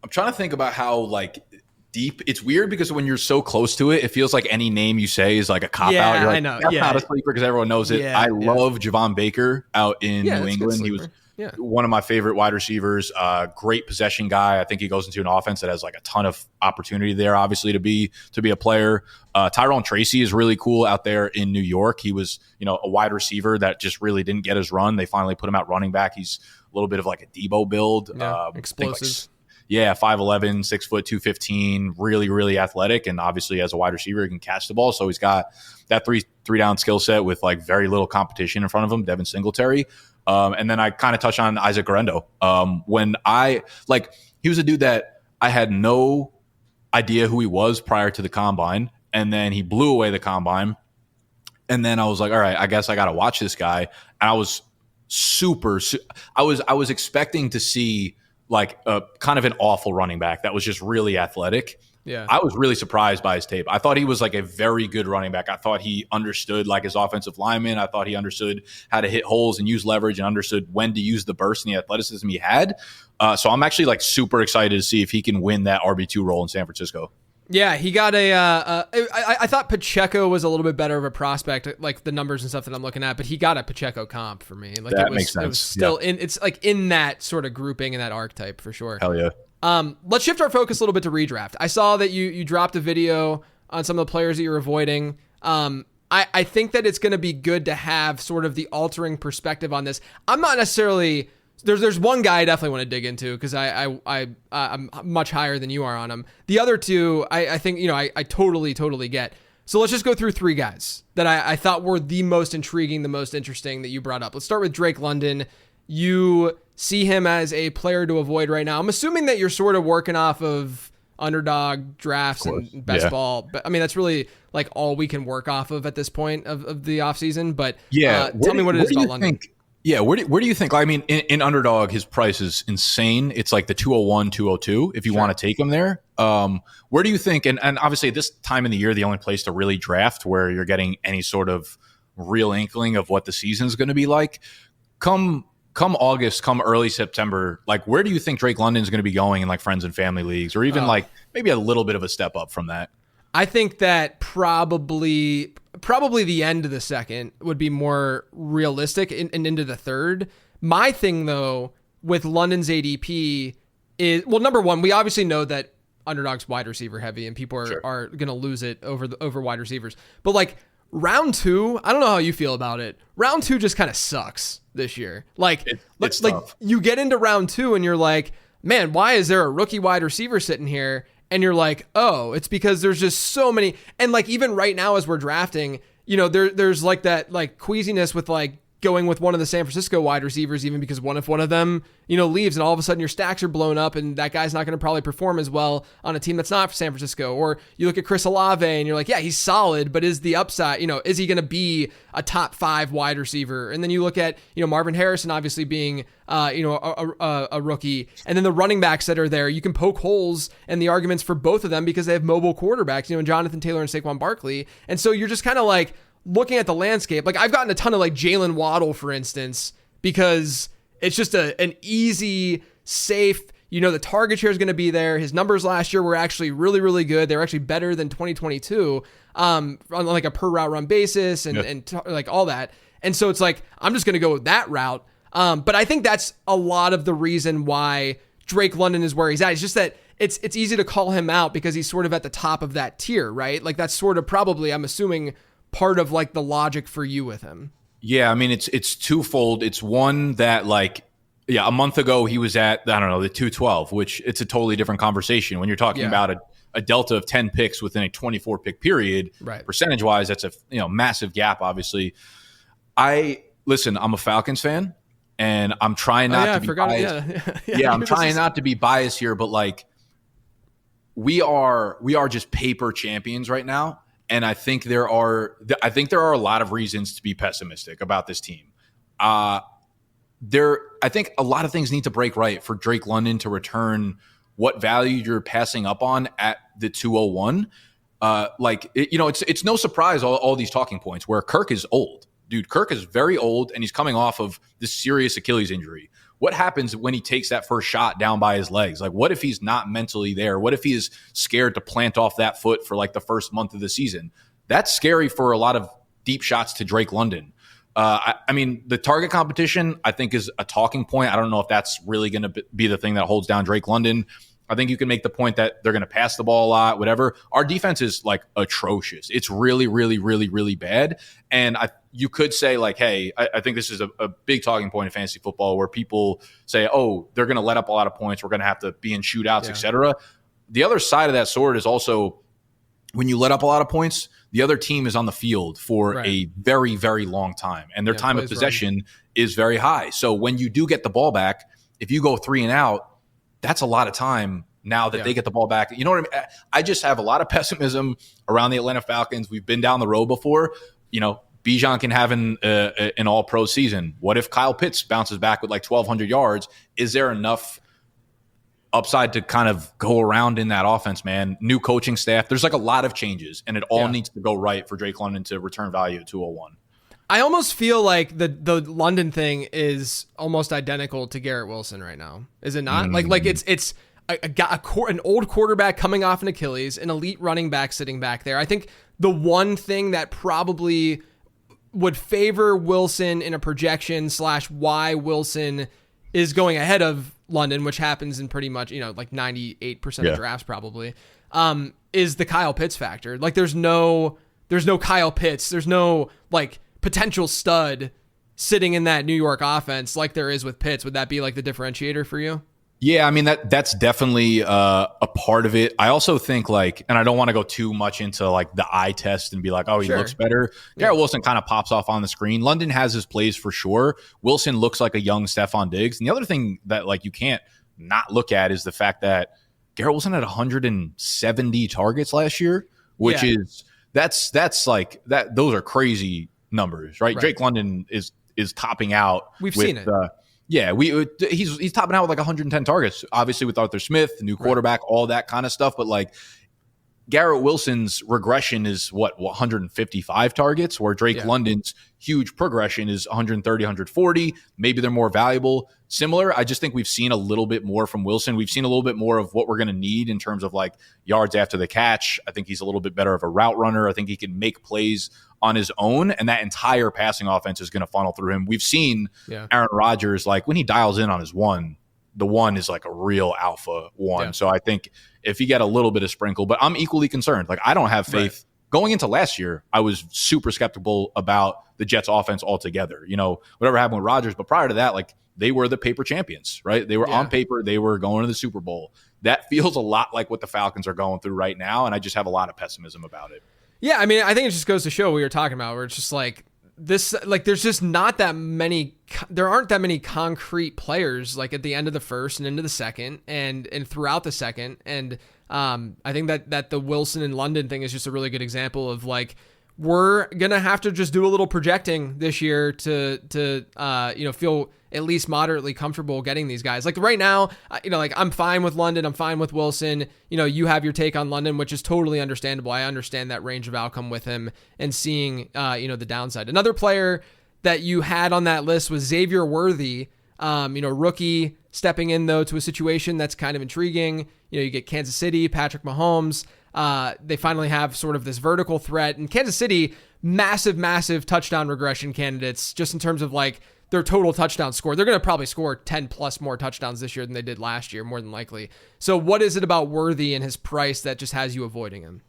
trying to think about how like deep. It's weird because when you're so close to it, it feels like any name you say is like a cop out. You're like, I know. That's not a sleeper because everyone knows it. I love Javon Baker out in New England. He was one of my favorite wide receivers, great possession guy. I think he goes into an offense that has like a ton of opportunity there, obviously, to be a player. Tyrone Tracy is really cool out there in New York. He was, a wide receiver that just really didn't get his run. They finally put him at running back. He's a little bit of like a Debo build. Explosive. 5'11", 6 foot, 215, really, really athletic. And obviously as a wide receiver, he can catch the ball. So he's got that three down skill set with like very little competition in front of him, Devin Singletary. And then I kind of touched on Isaac Garendo. He was a dude that I had no idea who he was prior to the combine. And then he blew away the combine. And then I was like, all right, I guess I got to watch this guy. And I was I was expecting to see like a kind of an awful running back that was just really athletic. Yeah. I was really surprised by his tape. I thought he was like a very good running back. I thought he understood like his offensive lineman. I thought he understood how to hit holes and use leverage and understood when to use the burst and the athleticism he had. So I'm actually like super excited to see if he can win that RB2 role in San Francisco. Yeah, he got I thought Pacheco was a little bit better of a prospect, like the numbers and stuff that I'm looking at, but he got a Pacheco comp for me. Like that makes sense. It was still it's like in that sort of grouping in that archetype for sure. Hell yeah. Let's shift our focus a little bit to redraft. I saw that you dropped a video on some of the players that you're avoiding. I think that it's going to be good to have sort of the altering perspective on this. I'm not necessarily There's one guy I definitely want to dig into because I'm much higher than you are on him. The other two, I think, I totally get. So let's just go through three guys that I thought were the most intriguing, the most interesting that you brought up. Let's start with Drake London. You see him as a player to avoid right now. I'm assuming that you're sort of working off of underdog drafts and best ball. But I mean, that's really like all we can work off of at this point of the offseason. But tell me what it is about London. Yeah, where do you think? I mean, in underdog, his price is insane. It's like the 201, 202 if you want to take him there. Where do you think? And obviously, at this time in the year, the only place to really draft where you're getting any sort of real inkling of what the season is going to be like. Come August, come early September, like where do you think Drake London is going to be going in like friends and family leagues, or even like maybe a little bit of a step up from that? I think that probably the end of the second would be more realistic and into the third. My thing though with London's ADP is, well, number one, we obviously know that underdog's wide receiver heavy and people are going to lose it over wide receivers. But like round two, I don't know how you feel about it. Round two just kind of sucks this year. Like it's like tough. You get into round two and you're like, man, why is there a rookie wide receiver sitting here? And you're like, oh, it's because there's just so many. And like even right now as we're drafting, there's like that like queasiness with like going with one of the San Francisco wide receivers, even because what if one of them, leaves and all of a sudden your stacks are blown up and that guy's not going to probably perform as well on a team that's not for San Francisco. Or you look at Chris Olave and you're like, yeah, he's solid, but is the upside, is he going to be a top 5 wide receiver? And then you look at, Marvin Harrison obviously being, a rookie, and then the running backs that are there, you can poke holes in the arguments for both of them because they have mobile quarterbacks, Jonathan Taylor and Saquon Barkley. And so you're just kind of like, looking at the landscape, like I've gotten a ton of like Jalen Waddle, for instance, because it's just an easy, safe, the target share is going to be there. His numbers last year were actually really, really good. They were actually better than 2022 on like a per route run basis and like all that. And so it's like, I'm just going to go with that route. But I think that's a lot of the reason why Drake London is where he's at. It's just that it's easy to call him out because he's sort of at the top of that tier, right? Like that's sort of probably, I'm assuming, part of like the logic for you with him. Yeah, I mean it's twofold. It's one that like a month ago he was at the 212, which it's a totally different conversation when you're talking about a delta of 10 picks within a 24 pick period. Right. Percentage wise, that's a massive gap. Obviously, I'm a Falcons fan, and I'm trying not to be biased. I'm trying not to be biased here, but like we are just paper champions right now. And I think there are a lot of reasons to be pessimistic about this team. I think a lot of things need to break right for Drake London to return what value you're passing up on at the 201. It's no surprise all these talking points where Kirk is old. Dude, Kirk is very old and he's coming off of this serious Achilles injury. What happens when he takes that first shot down by his legs? Like, what if he's not mentally there? What if he is scared to plant off that foot for like the first month of the season? That's scary for a lot of deep shots to Drake London. I mean, the target competition, I think, is a talking point. I don't know if that's really going to be the thing that holds down Drake London. I think you can make the point that they're going to pass the ball a lot, whatever. Our defense is like atrocious. It's really, really, really, really bad. And you could say like, hey, I think this is a big talking point in fantasy football where people say, oh, they're going to let up a lot of points. We're going to have to be in shootouts, et cetera. The other side of that sword is also when you let up a lot of points, the other team is on the field for a very, very long time. And their time of possession is very high. So when you do get the ball back, if you go 3 and out, that's a lot of time now that they get the ball back. You know what I mean? I just have a lot of pessimism around the Atlanta Falcons. We've been down the road before. Bijan can have an all-pro season. What if Kyle Pitts bounces back with like 1,200 yards? Is there enough upside to kind of go around in that offense, man? New coaching staff. There's like a lot of changes, and it all needs to go right for Drake London to return value at 201. I almost feel like the London thing is almost identical to Garrett Wilson right now. Is it not? Like it's an old quarterback coming off an Achilles, an elite running back sitting back there. I think the one thing that probably would favor Wilson in a projection / why Wilson is going ahead of London, which happens in pretty much, like 98% of drafts probably, is the Kyle Pitts factor. Like there's no Kyle Pitts. There's no like potential stud sitting in that New York offense like there is with Pitts. Would that be like the differentiator for you? Yeah, I mean that's definitely a part of it. I also think like, and I don't want to go too much into like the eye test and be like, oh, he looks better. Garrett Wilson kind of pops off on the screen. London has his plays for sure. Wilson looks like a young Stephon Diggs. And the other thing that like you can't not look at is the fact that Garrett Wilson had 170 targets last year, which is that's like that. Those are crazy numbers, right? Drake London is topping out. We've seen it. He's topping out with like 110 targets, obviously with Arthur Smith, new quarterback, all that kind of stuff. But like Garrett Wilson's regression is 155 targets, where Drake London's huge progression is 130, 140. Maybe they're more valuable. Similar. I just think we've seen a little bit more from Wilson. We've seen a little bit more of what we're going to need in terms of like yards after the catch. I think he's a little bit better of a route runner. I think he can make plays on his own, and that entire passing offense is going to funnel through him. We've seen Aaron Rodgers, like when he dials in on his one, the one is like a real alpha one. Yeah. So I think if you get a little bit of sprinkle, but I'm equally concerned. Like I don't have faith. Going into last year, I was super skeptical about the Jets offense altogether. You know, whatever happened with Rodgers, but prior to that, like they were the paper champions, right? They were on paper. They were going to the Super Bowl. That feels a lot like what the Falcons are going through right now, and I just have a lot of pessimism about it. Yeah, I mean, I think it just goes to show what you're talking about, where it's just like this, like there's just not that many, there aren't that many concrete players like at the end of the first and into the second and throughout the second. And I think that the Wilson and London thing is just a really good example of like, we're going to have to just do a little projecting this year to feel at least moderately comfortable getting these guys. Like right now, like I'm fine with London. I'm fine with Wilson. You have your take on London, which is totally understandable. I understand that range of outcome with him and seeing, the downside. Another player that you had on that list was Xavier Worthy, rookie stepping in though to a situation that's kind of intriguing. You get Kansas City, Patrick Mahomes. They finally have sort of this vertical threat, and Kansas City, massive touchdown regression candidates just in terms of like their total touchdown score. They're going to probably score 10 plus more touchdowns this year than they did last year, more than likely. So what is it about Worthy and his price that just has you avoiding him?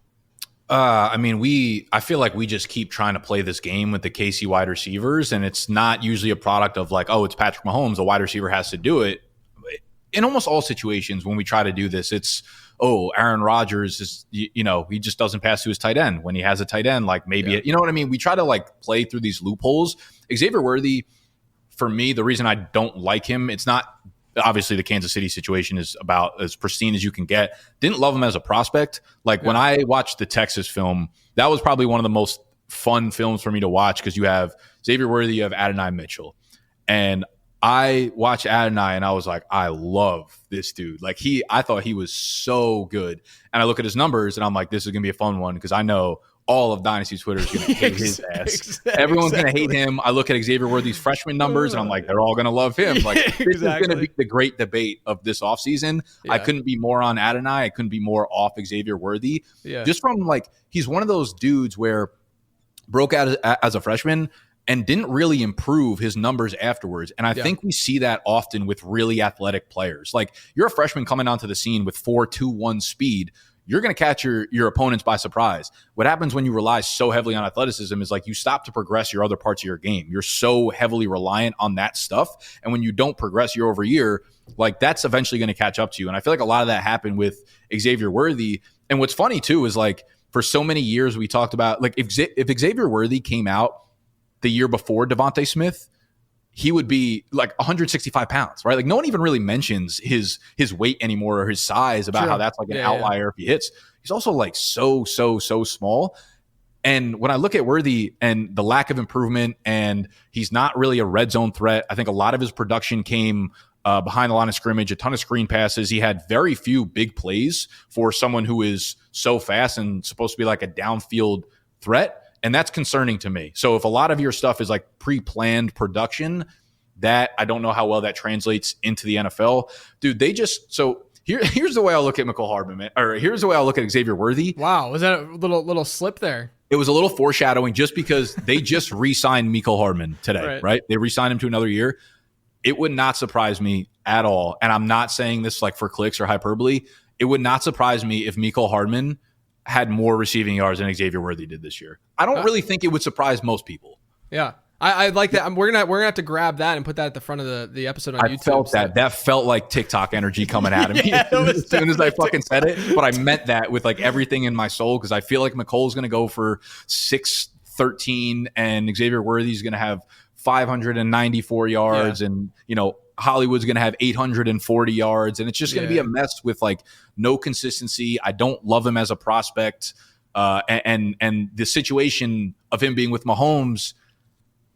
I feel like we just keep trying to play this game with the KC wide receivers, and it's not usually a product of like, oh, it's Patrick Mahomes, a wide receiver has to do it. In almost all situations when we try to do this, it's, oh, Aaron Rodgers is, he just doesn't pass to his tight end. When he has a tight end, like maybe, you know what I mean? We try to like play through these loopholes. Xavier Worthy, for me, the reason I don't like him, it's not obviously the Kansas City situation is about as pristine as you can get. Didn't love him as a prospect. Like when I watched the Texas film, that was probably one of the most fun films for me to watch because you have Xavier Worthy, you have Adonai Mitchell. And I watched Adonai and I was like, I love this dude. Like I thought he was so good. And I look at his numbers and I'm like, this is going to be a fun one because I know all of Dynasty Twitter is going to hate his ass. Everyone's going to hate him. I look at Xavier Worthy's freshman numbers and I'm like, they're all going to love him. Like this is going to be the great debate of this offseason. Yeah. I couldn't be more on Adonai. I couldn't be more off Xavier Worthy. Yeah. Just from like, he's one of those dudes where broke out as a freshman and didn't really improve his numbers afterwards. And I think we see that often with really athletic players. Like you're a freshman coming onto the scene with 4.21 speed. You're going to catch your opponents by surprise. What happens when you rely so heavily on athleticism is like you stop to progress your other parts of your game. You're so heavily reliant on that stuff. And when you don't progress year over year, like that's eventually going to catch up to you. And I feel like a lot of that happened with Xavier Worthy. And what's funny too is like for so many years we talked about like if Xavier Worthy came out the year before Devontae Smith, he would be like 165 pounds, right? Like no one even really mentions his weight anymore or his size about how that's like an outlier if he hits. He's also like so small. And when I look at Worthy and the lack of improvement and he's not really a red zone threat, I think a lot of his production came behind the line of scrimmage, a ton of screen passes. He had very few big plays for someone who is so fast and supposed to be like a downfield threat. And that's concerning to me. So if a lot of your stuff is like pre-planned production, that I don't know how well that translates into the NFL. Dude, here's the way I look at Mecole Hardman, man. Or here's the way I look at Xavier Worthy. Wow, was that a little slip there? It was a little foreshadowing just because they just re-signed Mecole Hardman today, right? They re-signed him to another year. It would not surprise me at all. And I'm not saying this like for clicks or hyperbole. It would not surprise me if Mecole Hardman had more receiving yards than Xavier Worthy did this year. I don't really think it would surprise most people. Yeah. I like that. We're gonna have to grab that and put that at the front of the episode on YouTube. I felt that. That felt like TikTok energy coming out of me as soon as I fucking said it. But I meant that with like everything in my soul, because I feel like McColl's going to go for 613 and Xavier Worthy's going to have 594 yards, and Hollywood's going to have 840 yards, and it's just going to be a mess with like no consistency. I don't love him as a prospect, and the situation of him being with Mahomes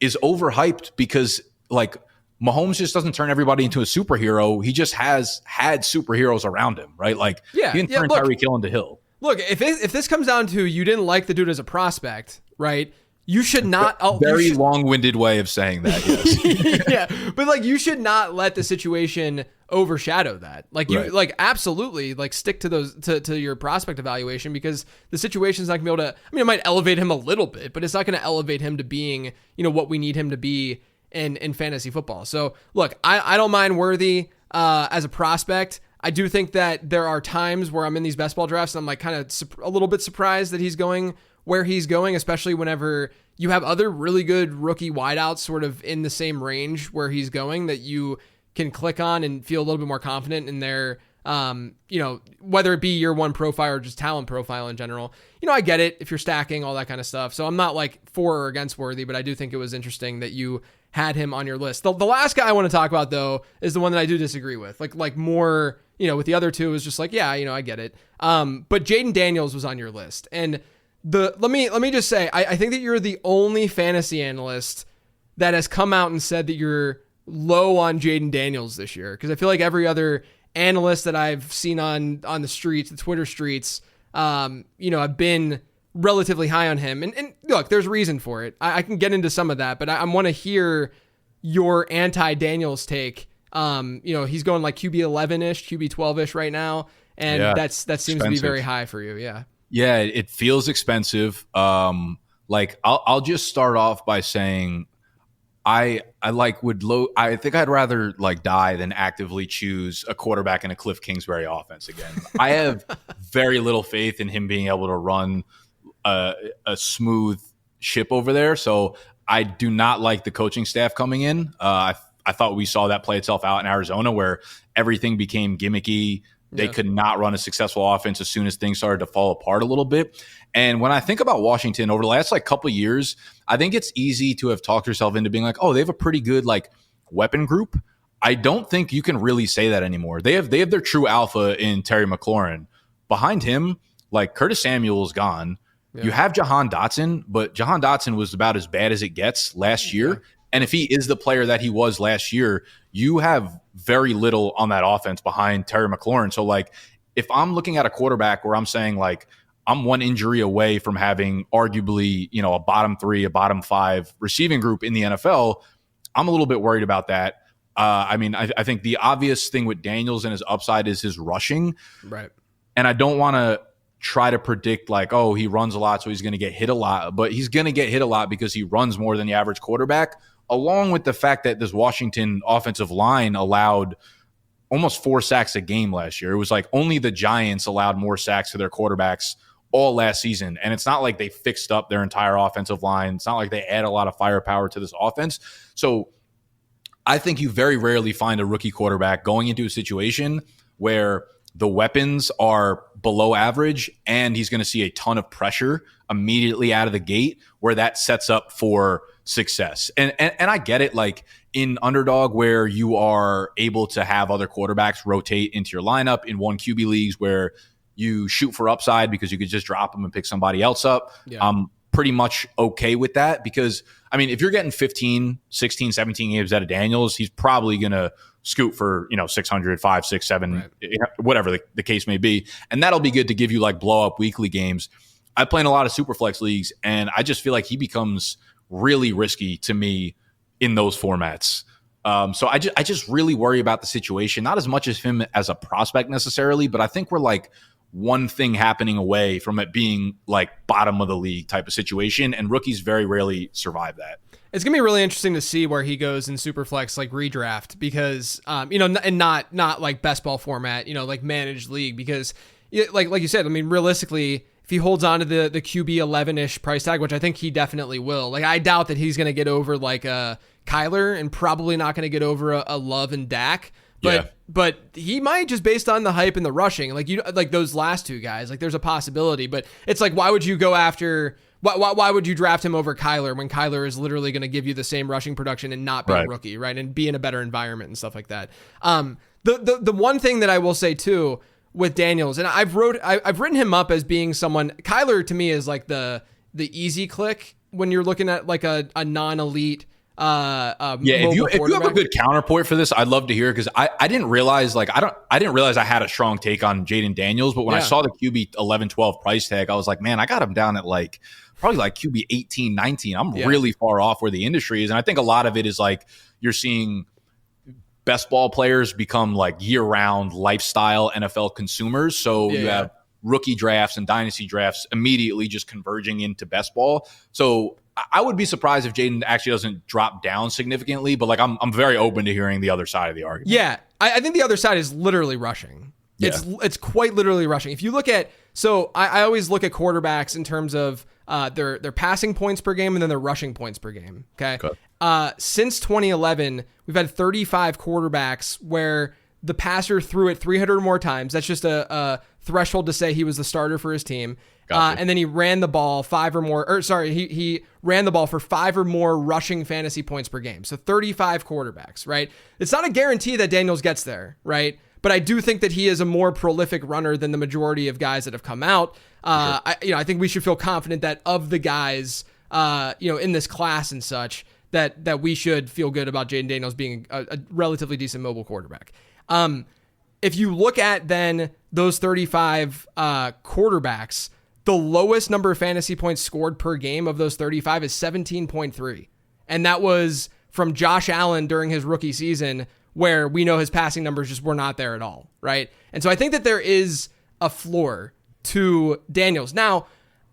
is overhyped because like Mahomes just doesn't turn everybody into a superhero. He just has had superheroes around him, right? Like he didn't turn Tyreek Hill into Hill. Look, if this comes down to you didn't like the dude as a prospect, right? You should not. Very long-winded way of saying that. Yes. Yeah, but like you should not let the situation overshadow that. Like you, like absolutely, like stick to those to your prospect evaluation, because the situation's not gonna be able to. I mean, it might elevate him a little bit, but it's not going to elevate him to being what we need him to be in fantasy football. So look, I don't mind Worthy as a prospect. I do think that there are times where I'm in these best ball drafts and I'm like kind of a little bit surprised that he's going where he's going, especially whenever you have other really good rookie wideouts sort of in the same range where he's going that you can click on and feel a little bit more confident in their, whether it be year one profile or just talent profile in general. I get it if you're stacking, all that kind of stuff. So I'm not like for or against Worthy, but I do think it was interesting that you had him on your list. The last guy I want to talk about though is the one that I do disagree with. Like more, with the other two it was just like, yeah, I get it. But Jaden Daniels was on your list, and let me just say, I think that you're the only fantasy analyst that has come out and said that you're low on Jaden Daniels this year. Because I feel like every other analyst that I've seen on the streets, the Twitter streets, have been relatively high on him. And look, there's reason for it. I can get into some of that, but I want to hear your anti-Daniels take. He's going like QB 11-ish, QB 12-ish right now. And that seems expensive to be very high for you. Yeah. Yeah, it feels expensive. I'll just start off by saying I think I'd rather like die than actively choose a quarterback in a Cliff Kingsbury offense again. I have very little faith in him being able to run a smooth ship over there. So I do not like the coaching staff coming in. I thought we saw that play itself out in Arizona, where everything became gimmicky. They could not run a successful offense as soon as things started to fall apart a little bit. And when I think about Washington over the last couple of years, I think it's easy to have talked yourself into being like, oh, they have a pretty good weapon group. I don't think you can really say that anymore. They have their true alpha in Terry McLaurin. Behind him, Curtis Samuel is gone. Yeah. You have Jahan Dotson, but Jahan Dotson was about as bad as it gets last year. And if he is the player that he was last year, you have very little on that offense behind Terry McLaurin. So, if I'm looking at a quarterback where I'm saying, I'm one injury away from having arguably, a bottom 3, a bottom 5 receiving group in the NFL, I'm a little bit worried about that. I think the obvious thing with Daniels and his upside is his rushing. Right. And I don't want to try to predict he runs a lot, so he's going to get hit a lot. But he's going to get hit a lot because he runs more than the average quarterback, along with the fact that this Washington offensive line allowed almost 4 sacks a game last year. It was only the Giants allowed more sacks to their quarterbacks all last season. And it's not like they fixed up their entire offensive line. It's not like they add a lot of firepower to this offense. So I think you very rarely find a rookie quarterback going into a situation where the weapons are below average and he's going to see a ton of pressure immediately out of the gate, where that sets up for success. And I get it, in underdog where you are able to have other quarterbacks rotate into your lineup in one QB leagues where you shoot for upside because you could just drop them and pick somebody else up. Yeah. I'm pretty much okay with that because, if you're getting 15, 16, 17 games out of Daniels, he's probably going to scoot for, 600, 5, 6, 7, right, whatever the case may be. And that'll be good to give you blow up weekly games. I play in a lot of super flex leagues, and I just feel like he becomes really risky to me in those formats. So I just really worry about the situation, not as much as him as a prospect necessarily, but I think we're one thing happening away from it being bottom of the league type of situation, and rookies very rarely survive that. It's gonna be really interesting to see where he goes in Superflex, redraft, because and not best ball format, managed league, because like you said, realistically, if he holds on to the QB 11-ish price tag, which I think he definitely will. Like, I doubt that he's going to get over like a Kyler, and probably not going to get over a Love and Dak. But he might, just based on the hype and the rushing, like those last two guys. Like, there's a possibility, but it's like, why would you go after? Why would you draft him over Kyler when Kyler is literally going to give you the same rushing production and not be a rookie, right? And be in a better environment and stuff like that. The one thing that I will say too with Daniels, and I've written him up as being someone. Kyler to me is like the easy click when you're looking at like a non-elite. If you have a good counterpoint for this, I'd love to hear it, because I didn't realize I didn't realize I had a strong take on Jaden Daniels, but when I saw the QB 11-12 price tag, I was like, man, I got him down at probably like QB 18, 19. I'm really far off where the industry is. And I think a lot of it is like you're seeing best ball players become like year-round lifestyle NFL consumers. So you have rookie drafts and dynasty drafts immediately just converging into best ball. So I would be surprised if Jaden actually doesn't drop down significantly, but like I'm very open to hearing the other side of the argument. Yeah, I think the other side is literally rushing. Yeah. It's quite literally rushing. If you look at, I always look at quarterbacks in terms of their passing points per game and then their rushing points per game. Okay. Since 2011, we've had 35 quarterbacks where the passer threw it 300 or more times. That's just a threshold to say he was the starter for his team. Gotcha. And then he ran the ball he ran the ball for 5 or more rushing fantasy points per game. So 35 quarterbacks, right? It's not a guarantee that Daniels gets there, right? But I do think that he is a more prolific runner than the majority of guys that have come out. Sure. I think we should feel confident that of the guys, in this class and such, that we should feel good about Jaden Daniels being a relatively decent mobile quarterback. If you look at then those 35 quarterbacks, the lowest number of fantasy points scored per game of those 35 is 17.3. And that was from Josh Allen during his rookie season, where we know his passing numbers just were not there at all, right? And so I think that there is a floor to Daniels. Now,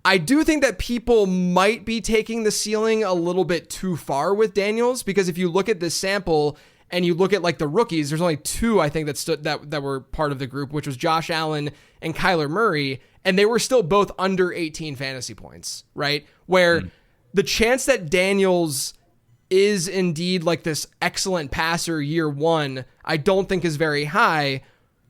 I do think that people might be taking the ceiling a little bit too far with Daniels, because if you look at this sample and you look at like the rookies, there's only 2 I think that were part of the group, which was Josh Allen and Kyler Murray, and they were still both under 18 fantasy points, right? Where the chance that Daniels is indeed like this excellent passer year one, I don't think is very high,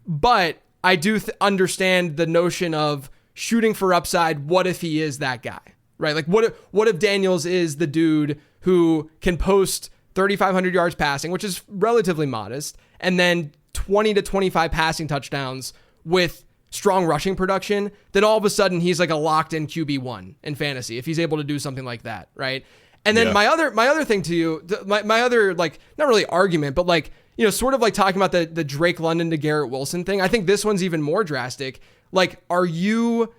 but I do understand the notion of shooting for upside. What if he is that guy, right? Like what if Daniels is the dude who can post 3,500 yards passing, which is relatively modest, and then 20 to 25 passing touchdowns with strong rushing production, then all of a sudden he's like a locked-in QB1 in fantasy if he's able to do something like that, right? And then my other thing to you, my other, like, not really argument, but like, sort of like talking about the Drake London to Garrett Wilson thing. I think this one's even more drastic. Like, are you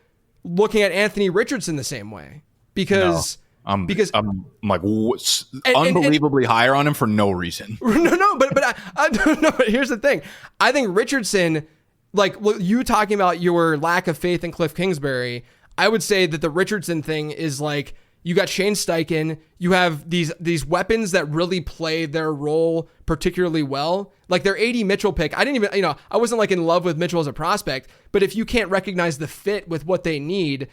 looking at Anthony Richardson the same way? Because I'm like unbelievably higher on him for no reason. But here's the thing. I think Richardson, like you talking about your lack of faith in Cliff Kingsbury, I would say that the Richardson thing is like, you got Shane Steichen. You have these weapons that really play their role particularly well. Like their AD Mitchell pick. I didn't even, I wasn't like in love with Mitchell as a prospect, but if you can't recognize the fit with what they need,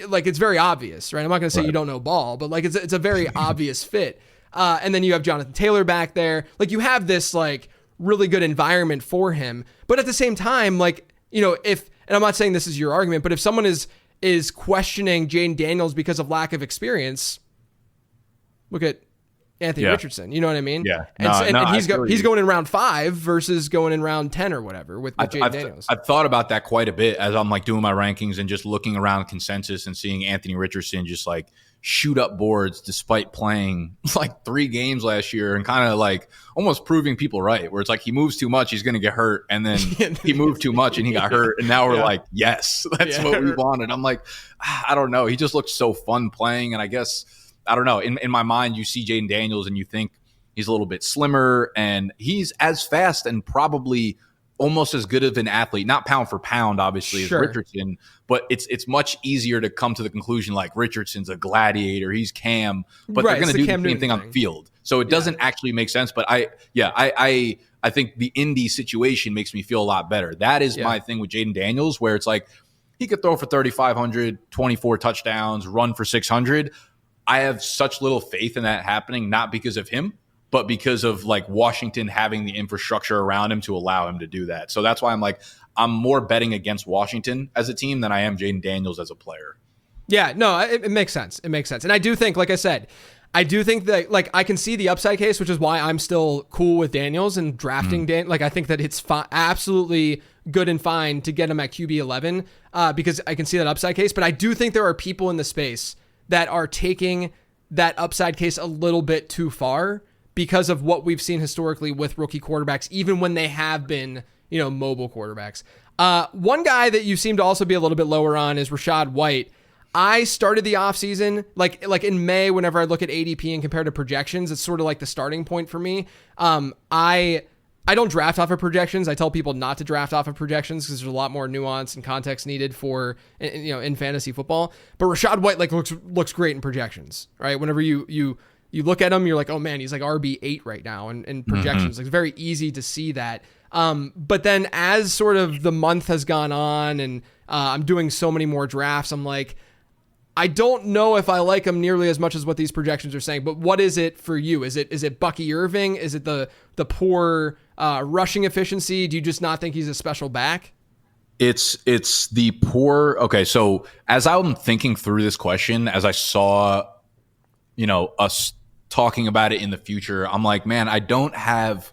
like it's very obvious, right? I'm not going to say you don't know ball, but like it's a very obvious fit. And then you have Jonathan Taylor back there. Like you have this like really good environment for him. But at the same time, like, and I'm not saying this is your argument, but if someone is questioning Jaden Daniels because of lack of experience, look at Anthony Richardson. You know what I mean? Yeah. And he's going in round 5 versus going in round 10 or whatever with Jaden Daniels. I've thought about that quite a bit as I'm like doing my rankings and just looking around consensus and seeing Anthony Richardson just like shoot up boards despite playing like 3 games last year and kind of like almost proving people right, where it's like he moves too much, he's going to get hurt, and then he moved too much and he got hurt, and now we're like, yes, that's what we wanted. I'm like, I don't know. He just looked so fun playing, and I guess, I don't know. In my mind, you see Jaden Daniels and you think he's a little bit slimmer, and he's as fast and probably almost as good of an athlete, not pound for pound, obviously, as Richardson, but it's much easier to come to the conclusion like Richardson's a gladiator, he's Cam, but they're going to do the same thing on the field. So it doesn't actually make sense. But I think the Indy situation makes me feel a lot better. That is my thing with Jaden Daniels, where it's like he could throw for 3,500, 24 touchdowns, run for 600. I have such little faith in that happening, not because of him, but because of like Washington having the infrastructure around him to allow him to do that. So that's why I'm more betting against Washington as a team than I am Jaden Daniels as a player. Yeah, no, it makes sense. It makes sense. And I do think, like I said, I do think that like I can see the upside case, which is why I'm still cool with Daniels and drafting Dan. Like I think that it's absolutely good and fine to get him at QB 11 because I can see that upside case. But I do think there are people in the space that are taking that upside case a little bit too far because of what we've seen historically with rookie quarterbacks, even when they have been, mobile quarterbacks. One guy that you seem to also be a little bit lower on is Rachaad White. I started the offseason, like in May, whenever I look at ADP and compare to projections, it's sort of like the starting point for me. I don't draft off of projections. I tell people not to draft off of projections because there's a lot more nuance and context needed for, in fantasy football. But Rachaad White looks great in projections, right? Whenever you look at him, you're like, oh man, he's like RB8 right now in projections. Like, it's very easy to see that. But then as sort of the month has gone on and I'm doing so many more drafts, I'm like, I don't know if I like him nearly as much as what these projections are saying, but what is it for you? Is it Bucky Irving? Is it the poor rushing efficiency? Do you just not think he's a special back? It's the poor. Okay, so as I'm thinking through this question, as I saw, us talking about it in the future, I'm like, man, I don't have.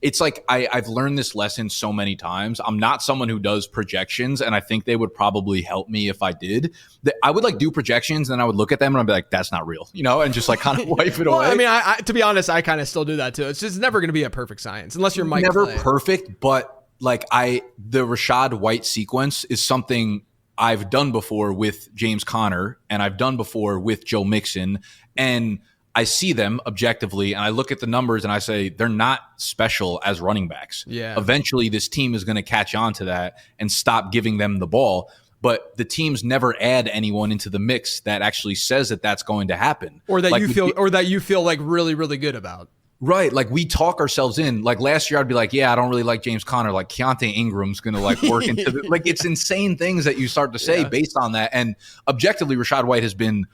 It's like I've learned this lesson so many times. I'm not someone who does projections, and I think they would probably help me if I did. I would like do projections, and I would look at them and I'd be like, "That's not real," and just like kind of wipe it away. I mean, I to be honest, I kind of still do that too. It's just never going to be a perfect science unless you're Mike. Never Clay. Perfect, but like the Rachaad White sequence is something I've done before with James Conner, and I've done before with Joe Mixon, and I see them objectively and I look at the numbers and I say they're not special as running backs. Yeah. Eventually this team is going to catch on to that and stop giving them the ball. But the teams never add anyone into the mix that actually says that that's going to happen. Or that you feel like really, really good about. Right. Like we talk ourselves in. Like last year I'd be like, yeah, I don't really like James Conner. Like Keontae Ingram's going to like work into the, like it's insane things that you start to say based on that. And objectively, Rachaad White has been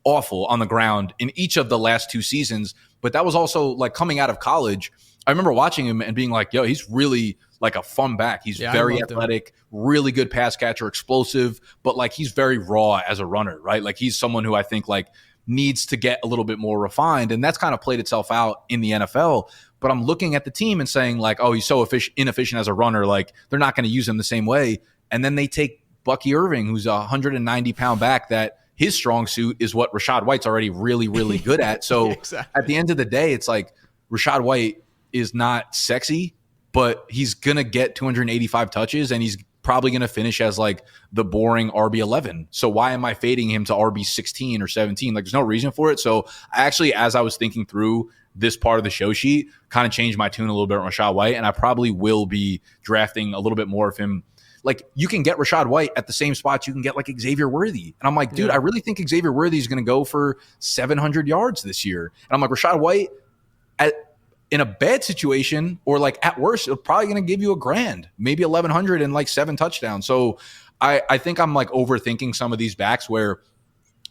awful on the ground in each of the last two seasons. But that was also like coming out of college. I remember watching him and being like, yo, he's really like a fun back. He's very athletic, really good pass catcher, explosive, but like he's very raw as a runner, right? Like he's someone who I think like needs to get a little bit more refined. And that's kind of played itself out in the NFL. But I'm looking at the team and saying like, oh, he's so inefficient as a runner. Like they're not going to use him the same way. And then they take Bucky Irving, who's a 190-pound back that his strong suit is what Rachaad White's already really, really good at. So exactly. At the end of the day, it's like Rachaad White is not sexy, but he's going to get 285 touches and he's probably going to finish as like the boring RB11. So why am I fading him to RB16 or 17? Like there's no reason for it. So I actually, as I was thinking through this part of the show sheet, kind of changed my tune a little bit on Rachaad White. And I probably will be drafting a little bit more of him. Like you can get Rachaad White at the same spots you can get like Xavier Worthy. And I'm like, dude, I really think Xavier Worthy is going to go for 700 yards this year. And I'm like, Rachaad White in a bad situation or like at worst, it's probably going to give you $1,000, maybe 1,100 and like 7 touchdowns. So I think I'm like overthinking some of these backs where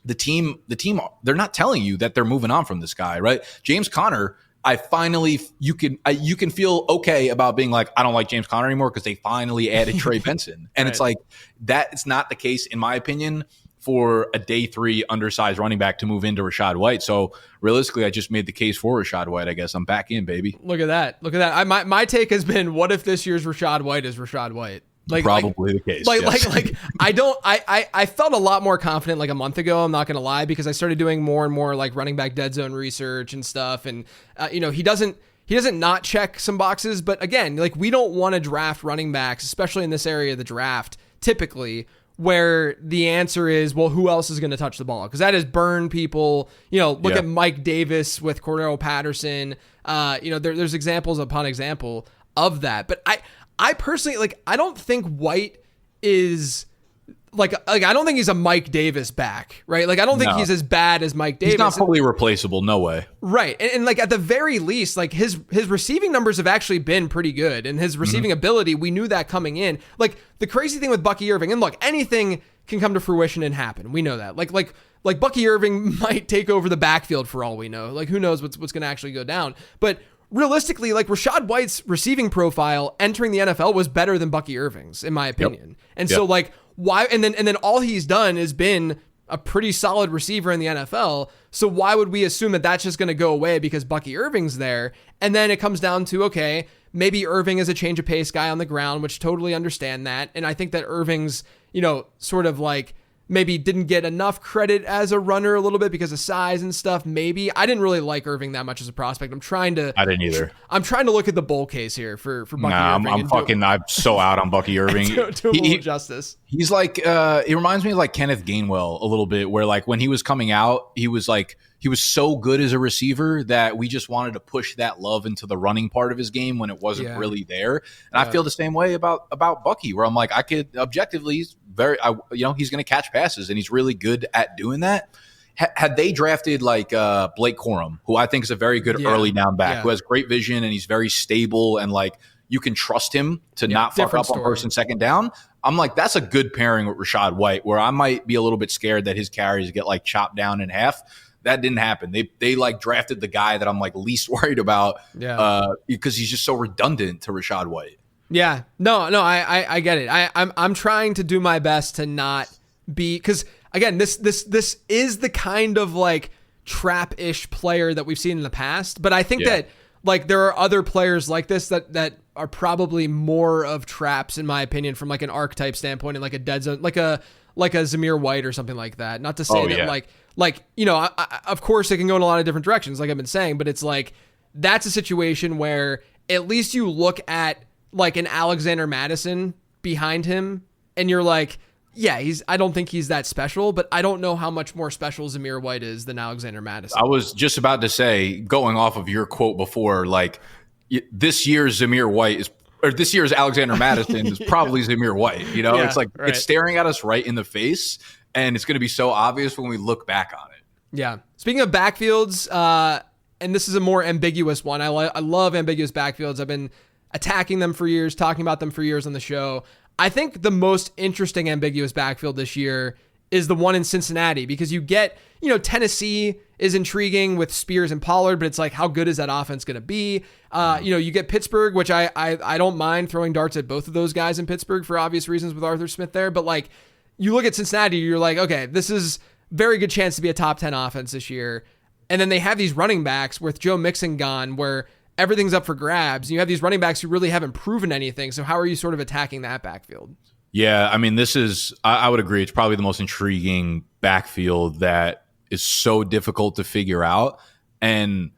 the team, they're not telling you that they're moving on from this guy, right? James Conner, you can feel okay about being like, I don't like James Conner anymore because they finally added Trey Benson. And It's like, that's not the case, in my opinion, for a day 3 undersized running back to move into Rachaad White. So realistically, I just made the case for Rachaad White. I guess I'm back in, baby. Look at that. My take has been, what if this year's Rachaad White is Rachaad White? Probably the case. I felt a lot more confident like a month ago. I'm not going to lie, because I started doing more and more like running back dead zone research and stuff. And, he doesn't not check some boxes, but again, like we don't want to draft running backs, especially in this area of the draft, typically where the answer is, well, who else is going to touch the ball? Because that has burned people. Look at Mike Davis with Cordero Patterson. There's examples upon example of that. But I personally, like, I don't think White is like I don't think he's a Mike Davis back, right? Like I don't think he's as bad as Mike Davis. He's not fully replaceable, no way. Right. And like at the very least, like his receiving numbers have actually been pretty good, and his receiving ability, we knew that coming in. Like the crazy thing with Bucky Irving, and look, anything can come to fruition and happen. We know that. Like Bucky Irving might take over the backfield for all we know. Like who knows what's going to actually go down. But realistically, like Rachaad White's receiving profile entering the NFL was better than Bucky Irving's, in my opinion. And so like why, and then all he's done is been a pretty solid receiver in the NFL. So why would we assume that that's just going to go away because Bucky Irving's there? And then it comes down to, okay, maybe Irving is a change of pace guy on the ground, which totally understand that. And I think that Irving's, sort of like maybe didn't get enough credit as a runner a little bit because of size and stuff. Maybe I didn't really like Irving that much as a prospect. I didn't either. I'm trying to look at the bull case here for Bucky Irving. I'm so out on Bucky Irving. do a little justice. He's like, it reminds me of like Kenneth Gainwell a little bit, where like when he was coming out, he was so good as a receiver that we just wanted to push that love into the running part of his game when it wasn't really there. And I feel the same way about Bucky, where I'm like, I could objectively, he's going to catch passes and he's really good at doing that. Had they drafted like Blake Corum, who I think is a very good early down back, who has great vision and he's very stable and like you can trust him to not fuck up on first and second down. I'm like, that's a good pairing with Rachaad White, where I might be a little bit scared that his carries get like chopped down in half. That didn't happen. They like drafted the guy that I'm like least worried about because he's just so redundant to Rachaad White. Yeah, no, I get it. I'm trying to do my best to not be, because again, this is the kind of like trap-ish player that we've seen in the past. But I think that like there are other players like this that are probably more of traps, in my opinion, from like an archetype standpoint and like a dead zone, like a Zamir White or something like that. Not to say of course it can go in a lot of different directions, like I've been saying, but it's like that's a situation where at least you look at like an Alexander Madison behind him and you're like, I don't think he's that special, but I don't know how much more special Zamir White is than Alexander Madison. I was just about to say, going off of your quote before, like this year's Alexander Madison is probably Zamir White. It's like it's staring at us right in the face, and it's going to be so obvious when we look back on it. Yeah. Speaking of backfields, and this is a more ambiguous one. I love ambiguous backfields. I've been attacking them for years, talking about them for years on the show. I think the most interesting ambiguous backfield this year is the one in Cincinnati, because you get, Tennessee is intriguing with Spears and Pollard, but it's like, how good is that offense going to be? You get Pittsburgh, which I don't mind throwing darts at both of those guys in Pittsburgh for obvious reasons with Arthur Smith there. But like, you look at Cincinnati, you're like, okay, this is very good chance to be a top 10 offense this year. And then they have these running backs with Joe Mixon gone, where everything's up for grabs. You have these running backs who really haven't proven anything. So how are you sort of attacking that backfield? Yeah, I mean, this is, I would agree, it's probably the most intriguing backfield that is so difficult to figure out. And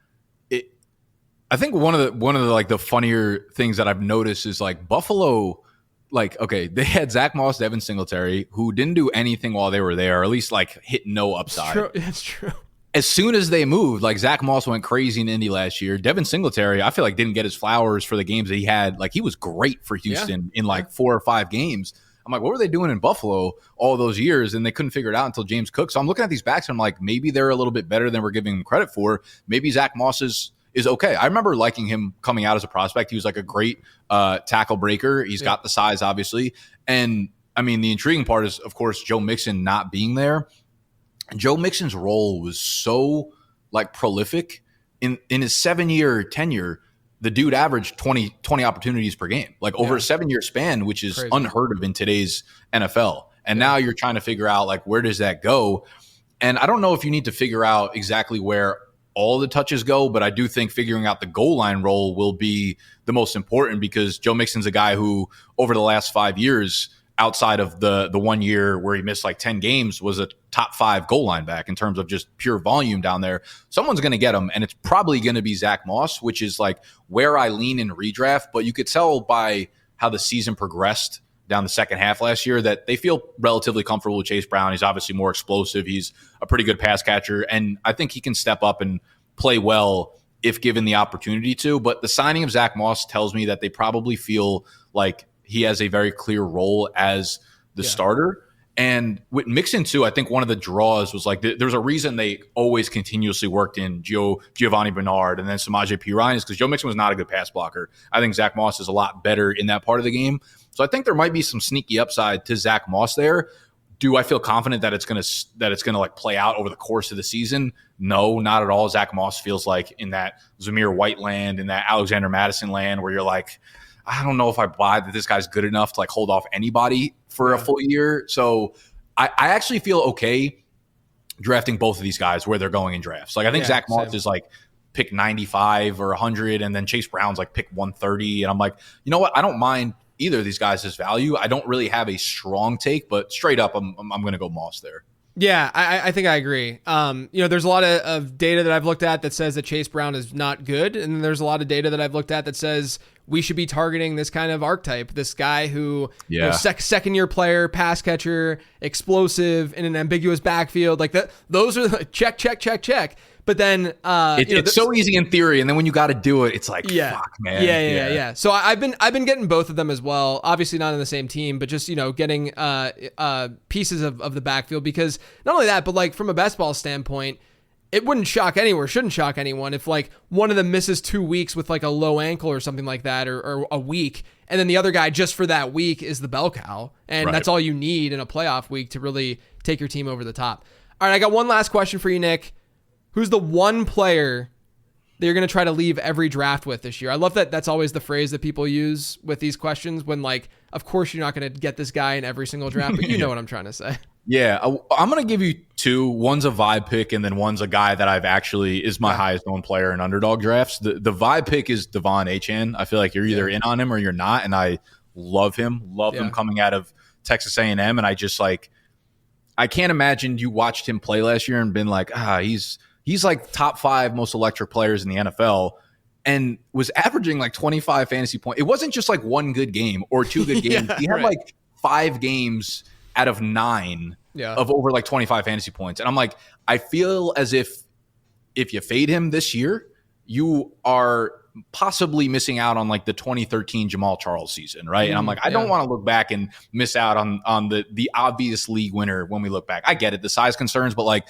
I think one of the like the funnier things that I've noticed is like Buffalo, like, okay, they had Zach Moss, Devin Singletary, who didn't do anything while they were there, or at least like hit no upside. It's true. As soon as they moved, like Zach Moss went crazy in Indy last year. Devin Singletary, I feel like didn't get his flowers for the games that he had. Like he was great for Houston in like 4 or 5 games. I'm like, what were they doing in Buffalo all those years? And they couldn't figure it out until James Cook. So I'm looking at these backs and I'm like, maybe they're a little bit better than we're giving them credit for. Maybe Zach Moss is okay. I remember liking him coming out as a prospect. He was like a great tackle breaker. He's got the size, obviously. And I mean, the intriguing part is, of course, Joe Mixon not being there. Joe Mixon's role was so like prolific in his 7-year tenure. The dude averaged 20 opportunities per game, like over a 7-year span, which is unheard of in today's NFL. And now you're trying to figure out like, where does that go? And I don't know if you need to figure out exactly where all the touches go, but I do think figuring out the goal line role will be the most important, because Joe Mixon's a guy who over the last 5 years, outside of the 1 year where he missed like 10 games, was a top 5 goal line back in terms of just pure volume down there. Someone's going to get him, and it's probably going to be Zach Moss, which is like where I lean in redraft. But you could tell by how the season progressed down the second half last year that they feel relatively comfortable with Chase Brown. He's obviously more explosive. He's a pretty good pass catcher, and I think he can step up and play well if given the opportunity to. But the signing of Zach Moss tells me that they probably feel like he has a very clear role as the starter. And with Mixon too, I think one of the draws was like there's a reason they always continuously worked in Giovanni Bernard and then Samaje Perine is because Joe Mixon was not a good pass blocker. I think Zach Moss is a lot better in that part of the game. So I think there might be some sneaky upside to Zach Moss there. Do I feel confident that it's gonna like play out over the course of the season? No, not at all. Zach Moss feels like in that Zamir White land, in that Alexander Madison land, where you're like, I don't know if I buy that this guy's good enough to like hold off anybody for a full year. So I actually feel okay drafting both of these guys where they're going in drafts. Like I think Zach Moss is like pick 95 or 100, and then Chase Brown's like pick 130. And I'm like, you know what? I don't mind either of these guys' value. I don't really have a strong take, but straight up, I'm going to go Moss there. Yeah, I think I agree. There's a lot of data that I've looked at that says that Chase Brown is not good. And there's a lot of data that I've looked at that says we should be targeting this kind of archetype, this guy who, second year player, pass catcher, explosive in an ambiguous backfield. Like that, those are the check. But then it's so easy in theory, and then when you got to do it, it's like fuck, man. Yeah. So I've been getting both of them as well. Obviously not on the same team, but just getting pieces of the backfield, because not only that, but like from a best ball standpoint, it shouldn't shock anyone if like one of them misses 2 weeks with like a low ankle or something like that, or a week, and then the other guy just for that week is the bell cow, and that's all you need in a playoff week to really take your team over the top. All right, I got one last question for you, Nick. Who's the one player that you're going to try to leave every draft with this year? I love that that's always the phrase that people use with these questions when, like, of course you're not going to get this guy in every single draft, but you know what I'm trying to say. Yeah, I'm going to give you two. One's a vibe pick, and then one's a guy that I've actually is my highest known player in underdog drafts. The vibe pick is Devon Achane. I feel like you're either in on him or you're not, and I love him. Love him coming out of Texas A&M, and I just like I can't imagine you watched him play last year and been like, he's like top 5 most electric players in the NFL, and was averaging like 25 fantasy points. It wasn't just like one good game or 2 good games. He had like 5 games out of 9 of over like 25 fantasy points. And I'm like, I feel as if you fade him this year, you are possibly missing out on like the 2013 Jamal Charles season, right? And I'm like, I don't want to look back and miss out on the obvious league winner when we look back. I get it, the size concerns, but like,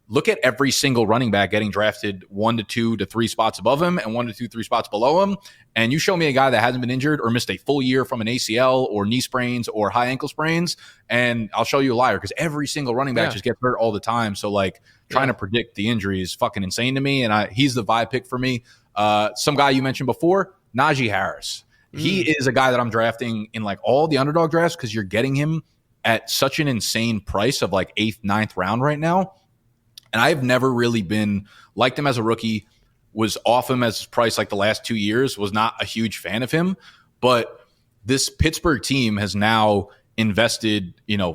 look at every single running back getting drafted 1 to 2 to 3 spots above him and 1 to 2, 3 spots below him. And you show me a guy that hasn't been injured or missed a full year from an ACL or knee sprains or high ankle sprains, and I'll show you a liar, because every single running back just gets hurt all the time. So like trying to predict the injury is fucking insane to me. And he's the vibe pick for me. Some guy you mentioned before, Najee Harris. He is a guy that I'm drafting in like all the underdog drafts because you're getting him at such an insane price of like 8th, 9th round right now. And I've never really liked him as a rookie, was off him as his price like the last 2 years, was not a huge fan of him. But this Pittsburgh team has now invested,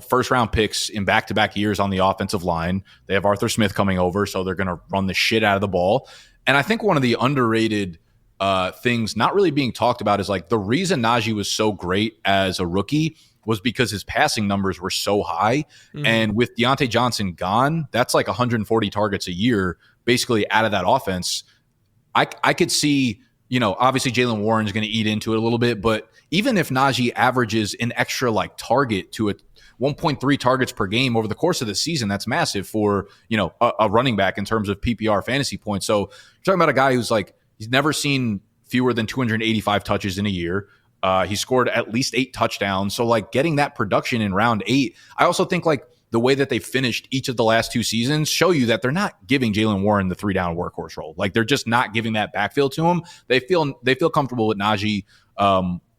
first round picks in back-to-back years on the offensive line. They have Arthur Smith coming over, so they're going to run the shit out of the ball. And I think one of the underrated things not really being talked about is like the reason Najee was so great as a rookie was because his passing numbers were so high. And with Deontay Johnson gone, that's like 140 targets a year, basically out of that offense. I could see, obviously Jaylen Warren is going to eat into it a little bit, but even if Najee averages an extra like target to 1.3 targets per game over the course of the season, that's massive for, a running back in terms of PPR fantasy points. So you're talking about a guy who's like, he's never seen fewer than 285 touches in a year. He scored at least 8 touchdowns. So like getting that production in round 8, I also think like the way that they finished each of the last 2 seasons show you that they're not giving Jaylen Warren the 3-down workhorse role. Like they're just not giving that backfield to him. They feel comfortable with Najee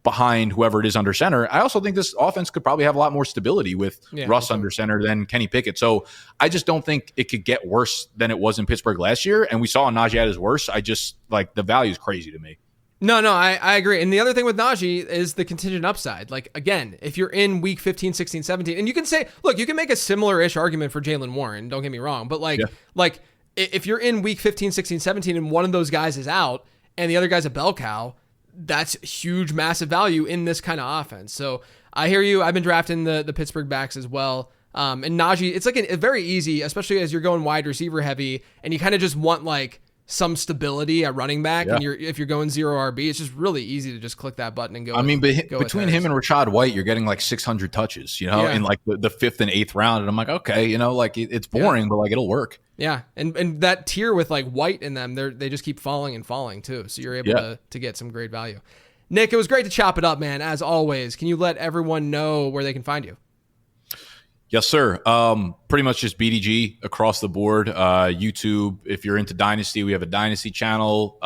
behind whoever it is under center. I also think this offense could probably have a lot more stability with Russ under center than Kenny Pickett. So I just don't think it could get worse than it was in Pittsburgh last year. And we saw Najee at his worst. I just like the value is crazy to me. No, I agree. And the other thing with Najee is the contingent upside. Like, again, if you're in week 15, 16, 17, and you can say, look, you can make a similar-ish argument for Jaylen Warren, don't get me wrong, but like if you're in week 15, 16, 17, and one of those guys is out and the other guy's a bell cow, that's huge, massive value in this kind of offense. So I hear you. I've been drafting the Pittsburgh backs as well. And Najee, it's like a very easy, especially as you're going wide receiver heavy, and you kind of just want like some stability at running back, and if you're going 0 RB, it's just really easy to just click that button and go. I mean, between him and Rachaad White, you're getting like 600 touches, in like the 5th and 8th round, and I'm like, okay, like it's boring, but like it'll work. Yeah, and that tier with like White in them, they just keep falling and falling too, so you're able to get some great value. Nick, it was great to chop it up, man. As always, can you let everyone know where they can find you? Yes, sir. Pretty much just BDG across the board. YouTube, if you're into Dynasty, we have a Dynasty channel.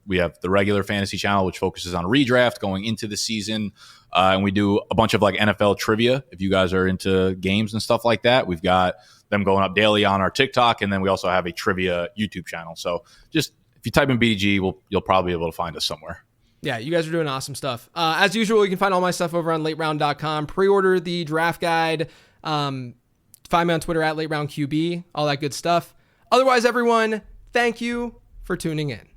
We have the regular fantasy channel, which focuses on redraft going into the season. And we do a bunch of like NFL trivia. If you guys are into games and stuff like that, we've got them going up daily on our TikTok. And then we also have a trivia YouTube channel. So just if you type in BDG, you'll probably be able to find us somewhere. Yeah, you guys are doing awesome stuff. As usual, you can find all my stuff over on lateround.com. Pre-order the draft guide. Find me on Twitter at LateRoundQB, all that good stuff. Otherwise, everyone, thank you for tuning in.